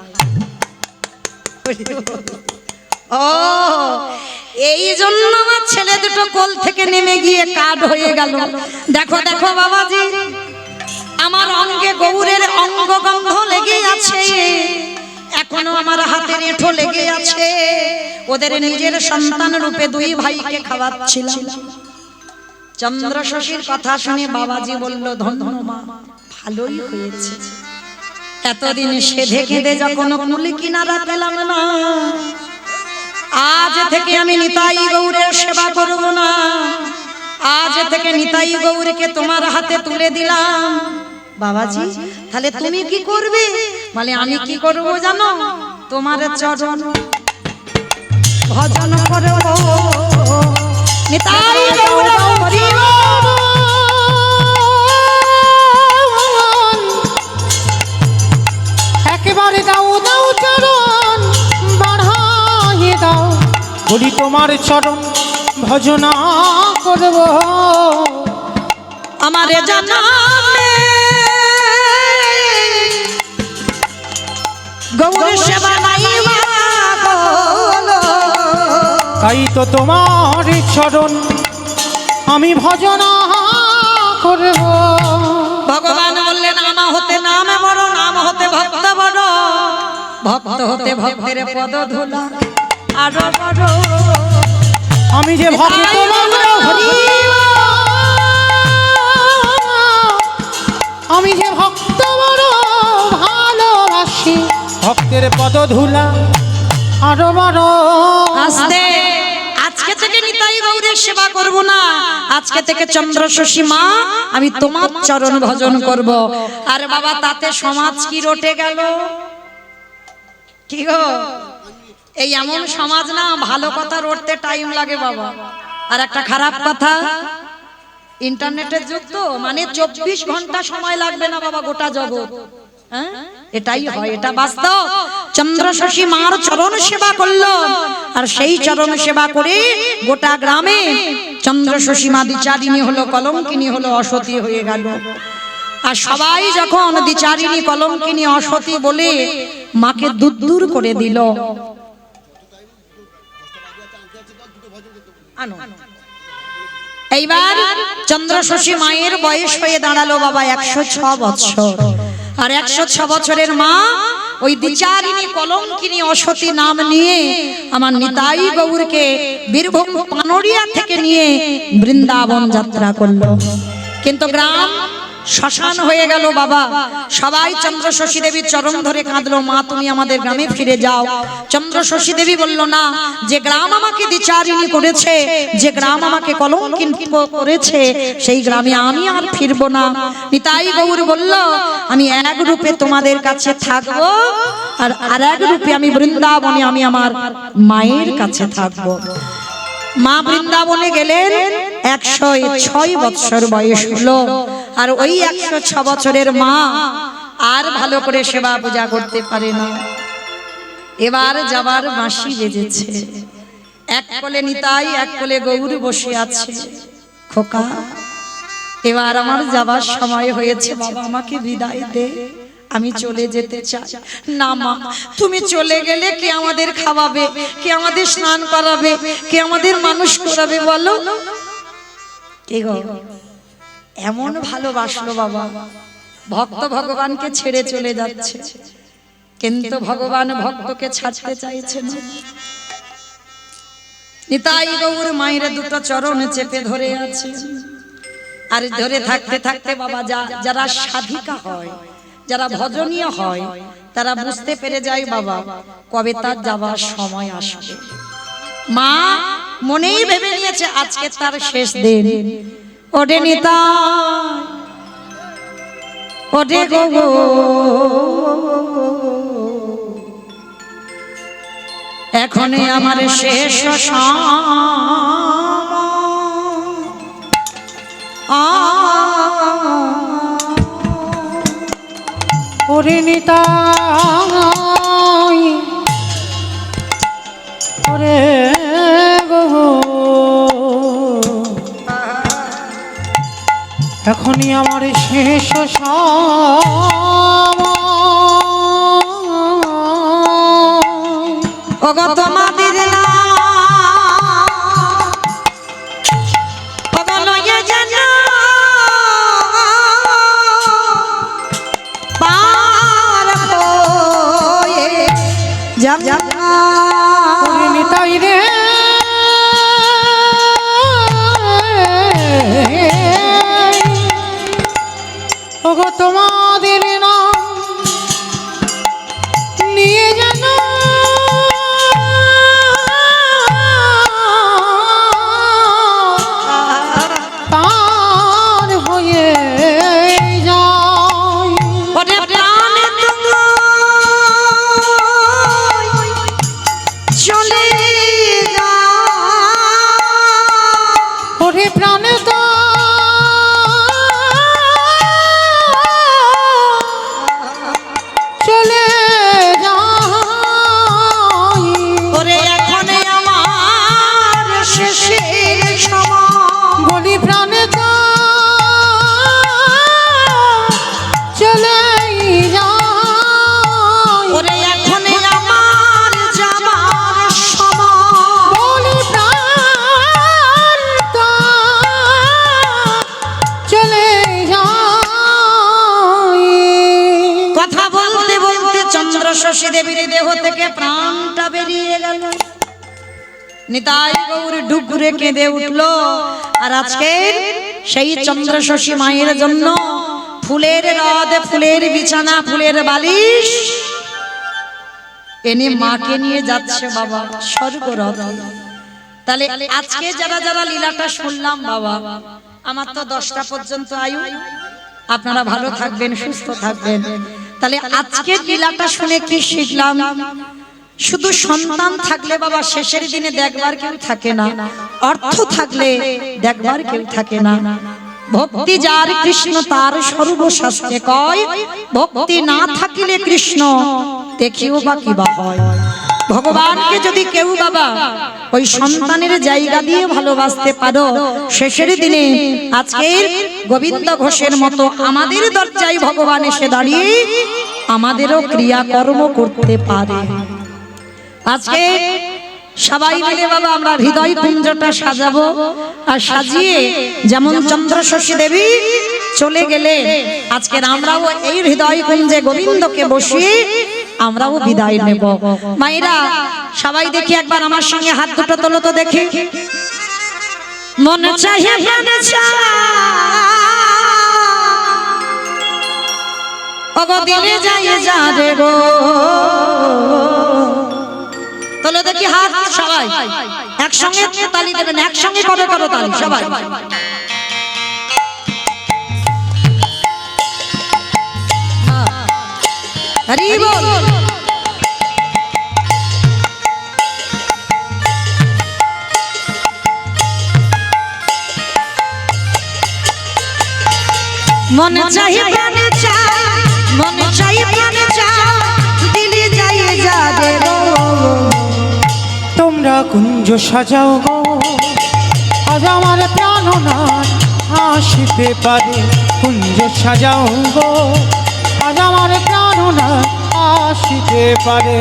ও, এই জন্য আমার ছেলে দুটো কোল থেকে নেমে গিয়ে কাঠ হয়ে গেল। দেখো দেখো বাবাজি, আমার অঙ্গে গৌরের অঙ্গগন্ধ লেগে আছে, এখনো আমার হাতের এঁঠো লেগে আছে। ওদের নিজের সন্তান রূপে দুই ভাইকে খাওয়াচ্ছিলাম। চন্দ্রশশীর কথা শুনে বাবাজি বলল ধন্য মা, ভালোই হয়েছে। এতদিন সেধে কেঁদে যখন কুল কিনারা পেলাম না, আজ থেকে আমি নিতাই গৌরের সেবা করব না। আজ থেকে নিতাই গৌরকে তোমার হাতে তুলে দিলাম। বাবাজি তাহলে তুমি কি করবে? বলে আমি কি করব জানো, তোমার চরণ ভজন করব। নিতাই গৌর হরি বল। একেবারে দাও দাও চরণ বাড়াইয়ে দাও, বলি তোমার চরণ ভজনা করব। আমারে জানাবে গৌর সেবা নাইবা বলো, তাই তো তোমার চরণ আমি ভজনা করব। ভগবান বললেন নাম হতে নাম বড়, নাম হতে ভক্ত বড়, ভক্ত হতে ভক্তের পদ ধুলা আরো বড়। আমি যে ভক্ত আমি যে ভক্ত বড় ভালোবাসি, ভক্তের পদ ধুলা আরো বড়। আস্তে আজকে থেকে নিতাই গৌরে সেবা করব না, আজকে থেকে চন্দ্রশশী মা আমি তোমার চরণ ভজন করব। আর বাবা তাতে সমাজ কি রটে গেল, কি গো? এই এমন সমাজ না, ভালো কথা রটতে টাইম লাগে বাবা, আর একটা খারাপ কথা ইন্টারনেটের যুগ তো, মানে 24 ঘন্টা সময় লাগবে না বাবা গোটা জগৎ। হ্যাঁ, এটাই হয়, এটা বাস্তব। চন্দ্রশশী মার চরণ সেবা করলো, আর সেই চরণ সেবা করে গোটা গ্রামে চন্দ্রশশী মা দ্বিচারিণী হলো, কলঙ্কিনী হলো, অসতী হয়ে গেল। আর সবাই যখন দ্বিচারিণী, কলঙ্কিনী, অসতী বলে মাকে দূর করে দিল, এইবার চন্দ্রশশী মায়ের বয়স হয়ে দাঁড়ালো বাবা 106 বছর। আর 106 বছরের মা ওই দ্বিচারিণী, কলঙ্কিনী, অসতী নাম নিয়ে আমার নিতাই গৌরকে বীরভূম পানরিয়া থেকে নিয়ে বৃন্দাবন যাত্রা করলো। কিন্তু গ্রাম শ্মশান হয়ে গেল বাবা। সবাই চন্দ্রশশী দেবীর চরণ ধরে কাঁদলো, মা তুমি আমাদের গ্রামে ফিরে যাও। চন্দ্রশশী দেবী বলল না, যে গ্রাম আমাকে দ্বিচারিণী করেছে, যে গ্রাম আমাকে কলঙ্কিনী করেছে, সেই গ্রামে আমি আর ফিরবো না। নিতাই গৌর বলল, আমি এক রূপে তোমাদের কাছে থাকবো, আর এক রূপে আমি বৃন্দাবনে আমি আমার মায়ের কাছে থাকবো। মা বৃন্দাবনে গেলেন, 106 বছর বয়স হলো। আর ওই 106 বছরের মা আর ভালো করে সেবা পূজা করতে পারে না। এবার যাবার বাঁশি বেজেছে, এক কোলে নিতাই, এক কোলে গৌর বসে আছে। খোকা, এবার আমার যাবার সময় হয়েছে, বাবা আমাকে বিদায় দে, আমি চলে যেতে চাই। না মা, তুমি চলে গেলে কে আমাদের খাওয়াবে, কে আমাদের স্নান করাবে, কে আমাদের মানুষ করাবে বলো? কে গো? এমন ভালোবাসলো বাবা, ভক্ত ভগবানকে ছেড়ে চলে যাচ্ছে, কিন্তু ভগবান ভক্তকে ছাড়তে চাইছে না। নিতাই গৌর মায়ের দুটো চরণ চেপে ধরে আছে। আর ধরে থাকতে থাকতে বাবা যারা সাধিকা হয়, যারা ভজনীয় হয়, তারা বুঝতে পেরে যায় বাবা কবে তার যাবার সময় আসবে। মা মনেই ভেবে নিয়েছে আজকে তার শেষ দিন। ওরে নিতাই, ওরে গো, এখনই আমার শেষ ওরে নিতাই, ওরে গো, এখনই আমার শেষ সময়। ওগো তোমাদের না ওগো লয়ে যেন পার হয়ে যাব। ওরে নিতাই রে, ওগো তোমাদের নাম নিয়ে যেন পার হয়ে যায়। ওরে প্রাণে তুমি চলে যাও, ওরে প্রাণে তো চলে যাই। ওরে এখনে আমার শেষের সময়। বলি প্রাণে তো চলে যাই। ওরে এখনে আমার যাবার সময়। বলি প্রাণ তো চলে যাই। কথা বলতে বলতে চন্দ্রশশী দেবীর দেহ থেকে প্রাণটা বেরিয়ে গেল। নিতাই গৌর ডুগরে কেঁদে উঠলো। আর আজকে সেই চন্দ্রশশী মায়ের জন্য ফুলের রদ, ফুলের বিছানা, ফুলের বালিশ এনে মাকে নিয়ে যাচ্ছে বাবা স্বর্গরথ। তাহলে আজকে যারা যারা লীলাটা শুনলাম বাবা, আমার তো 10টা পর্যন্ত আয়ু, আপনারা ভালো থাকবেন, সুস্থ থাকবেন। তাহলে আজকে লীলাটা শুনে কি শিখলাম? শুধু সন্তান থাকলে বাবা শেষের দিনে দেখবার কেউ থাকে না, অর্থ থাকলে দেখবার কেউ থাকে না। ভক্তি যার কৃষ্ণ তার সর্বশাস্ত্রে কয়, ভক্তি না থাকিলে কৃষ্ণ দেখিও বা কি বা হয়। ভগবানকে যদি কেউ বাবা ওই সন্তানের জায়গা দিয়ে ভালোবাসতে পারো, শেষের দিনে আজকে গোবিন্দ ঘোষের মতো আমাদের দরজায় ভগবান এসে দাঁড়িয়ে আমাদেরও ক্রিয়াকর্ম করতে পারে। আজকে সবাই মিলে বাবা আমরা হৃদয় কুঞ্জটা সাজাবো, আর সাজিয়ে যেমন চন্দ্রশশী দেবী চলে গেলে আজকে আমরাও এই হৃদয় কুঞ্জে গোবিন্দকে বসিয়ে আমরাও বিদায় নেব। মায়েরা সবাই দেখি একবার আমার সঙ্গে হাত দুটো তোলো তো দেখি। মন চাহে প্রাণ চায়, ওগো দিলে যায় যা রে গো। তোলো দেখি হাত সবাই, একসঙ্গে তালি দেবেন, একসঙ্গে করো করো তালি সবাই। হরি বল। মন চাই প্রাণ চাই, মন চাই প্রাণ চাই, দিলে যায় যা রে গো। তোমরা কুঞ্জ সাজাও গো, আজ আমার প্রাণনাথ আসিতে পারে। কুঞ্জ সাজাও গো, আজ আমার প্রাণনাথ আসিতে পারে।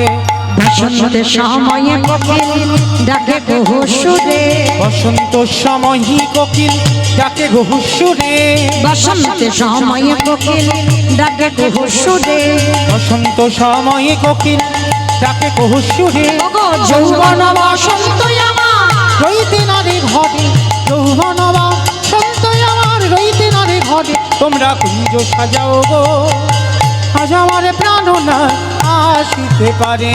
বসন্তের সময়ে কোকিল ডাকে বহু সুরে, বসন্ত সময় কোকিল ডাকে বহু সুরে। বসন্তের সময়ে কোকিল ডাকে বহু সুরে। বসন্ত সময় কোকিল ডাকে বহু সুরে। ওগো যৌবন বসন্ত আমার রইতে নারে ঘরে, যৌবন বসন্ত আমার রইতে নারে ঘরে। তোমরা কুঞ্জ সাজাও গো, আজ আমার প্রাণনাথ আসিতে পারে।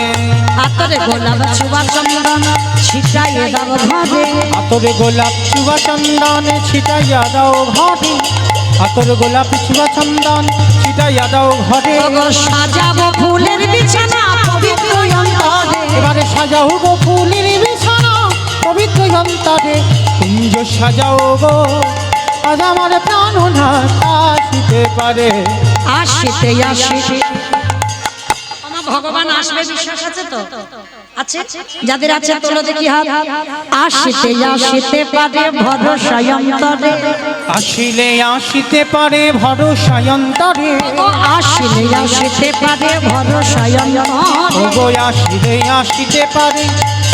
আতরে গোলাপ ছুবা চন্দন ছিটাইয়ে দাও ঘরে, আতরে গোলাপ চুবা চন্দন ছিটাইয়া দাও ঘরে। আতর গোলাপ চুবা চন্দন ছিটাইয়া দাও ঘরে। ওগো সাজাবো ফুলের বিছানা পবিত্র অন্তরে, এবারে সাজাও গো ফুলের বিছানা পবিত্র অন্তরে। কুঞ্জ সাজাও গো, আজ আমার প্রাণনাথ আসিতে পারে। আসিতে আসিতে আমার ভগবান আসবে বিশ্বাস আছে তো? আছে? যাদের আছে তোলো দেখি হাত। আসিতে আসিতে পারে ভরসা অন্তরে, আসিলে আসিতে পারে ভরসা অন্তরে। ও আসিলে আসিতে পারে ভরসা অন্তরে। ওগো আসিলে আসিতে পারে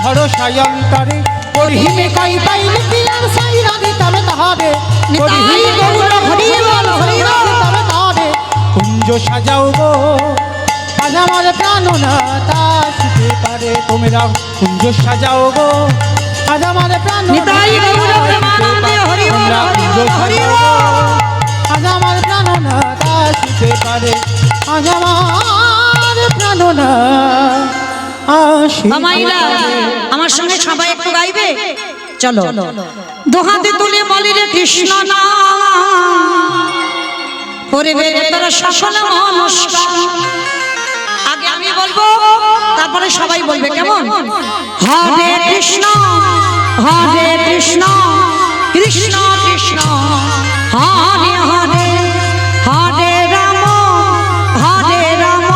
ভরসা অন্তরে। পরিহিমে কাই পাইলে কি আর সাইরা দিতাম তাহারে। নিতাই গৌর হরি বল হরি বল। তাহারে কুঞ্জ সাজাও গো, আজ আমার প্রাণনাথ আসিতে পারে। তোমরা কুঞ্জ সাজাও গো, আজ আমার প্রাণনাথ নিতাই গৌর প্রেমানন্দে হরি বল তোমরা হরি কুঞ্জ বল হরি সাজাও বল। গো, আজ আমার প্রাণনাথ আসিতে পারে। আজ আমার প্রাণনাথ আসিতে মাইলা পারে। আমার সঙ্গে সবাই একটু গাইবে, চলো দুহাতে তুলে বলি রে কৃষ্ণ নাম, করিবে তারা সকল নমস্কার। আগে আমি বলবো, তারপরে সবাই বলবে, কেমন? হরে কৃষ্ণ হরে কৃষ্ণ, কৃষ্ণ কৃষ্ণ হরে হরে, হরে রাম হরে রাম,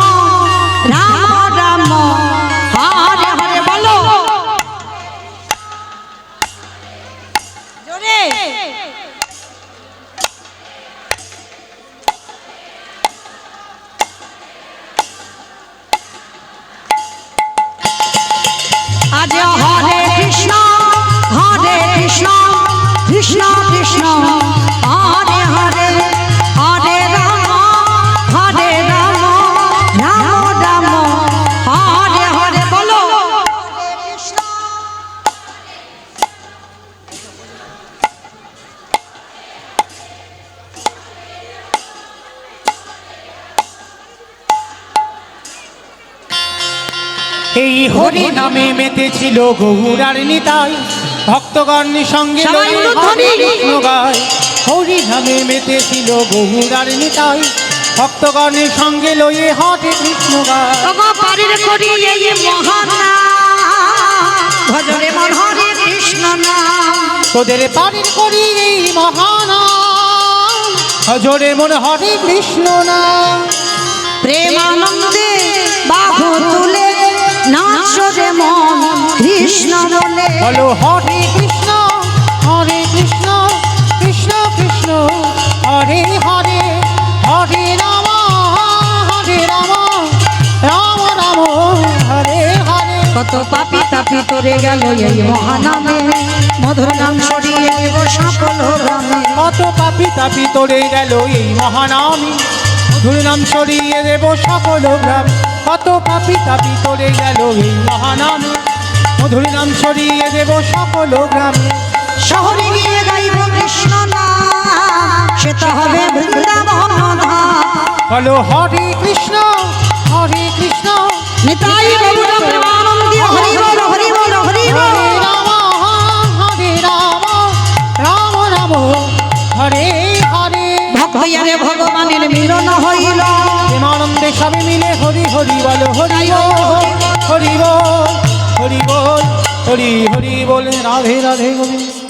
রাম রাম হরে হরে। বলো জোরে। আজ হরে কৃষ্ণ কৃষ্ণ কৃষ্ণ কৃষ্ণ হরে হরে, হরে রাম রাম রাম হরে হরে। বলো এই হরি নামে মেতেছিল গৌরার নিতাই। ভক্তগণের সঙ্গে সবাই লয়ে উলুধ্বনি। হরে কৃষ্ণ গায় হরি নামে মেতেছিল বহুরার নিতাই ভক্তগণের সঙ্গে লয়ে হরে কৃষ্ণ গায় ওগো পারের করি এই মহানাম ভজরে মন হরে কৃষ্ণ নাম তোদের পারের করি এই মহানাম হজরে মন হরে কৃষ্ণ নাম প্রেমানন্দে বাহু তুলে নাচো রে মন কৃষ্ণ বলে বলো হরে কৃষ্ণ কৃষ্ণ কৃষ্ণ হরে হরে হরে রাম রাম রাম হরে হরে কত পাপি তাপি তোরে গেল এই মহানামে মধুর নাম ছড়িয়ে দেব সকল গ্রামে কত পাপি তাপি তোরে গেল এই মহানামী মধুর নাম ছড়িয়ে দেব সকল গ্রাম কত পাপি তাপি তোরে গেল এই মহানামী মধুর নাম ছড়িয়ে দেব সকল গ্রামে শহরে গিয়ে গাইব কৃষ্ণ নাম সে তো হবে বৃন্দাবন ধাম বলো হরে কৃষ্ণ নিতাই গৌর প্রেমানন্দে হরি বল হরি বল হরি বল হরে রাম রাম রাম হরে হরে ভক্তয়ারে ভগবানের মিলন হইল প্রেমানন্দে সবে মিলে হরি হরি বল হরি বল হরি বল হরি বল হরি হরি বল রাধে রাধে গোবিন্দ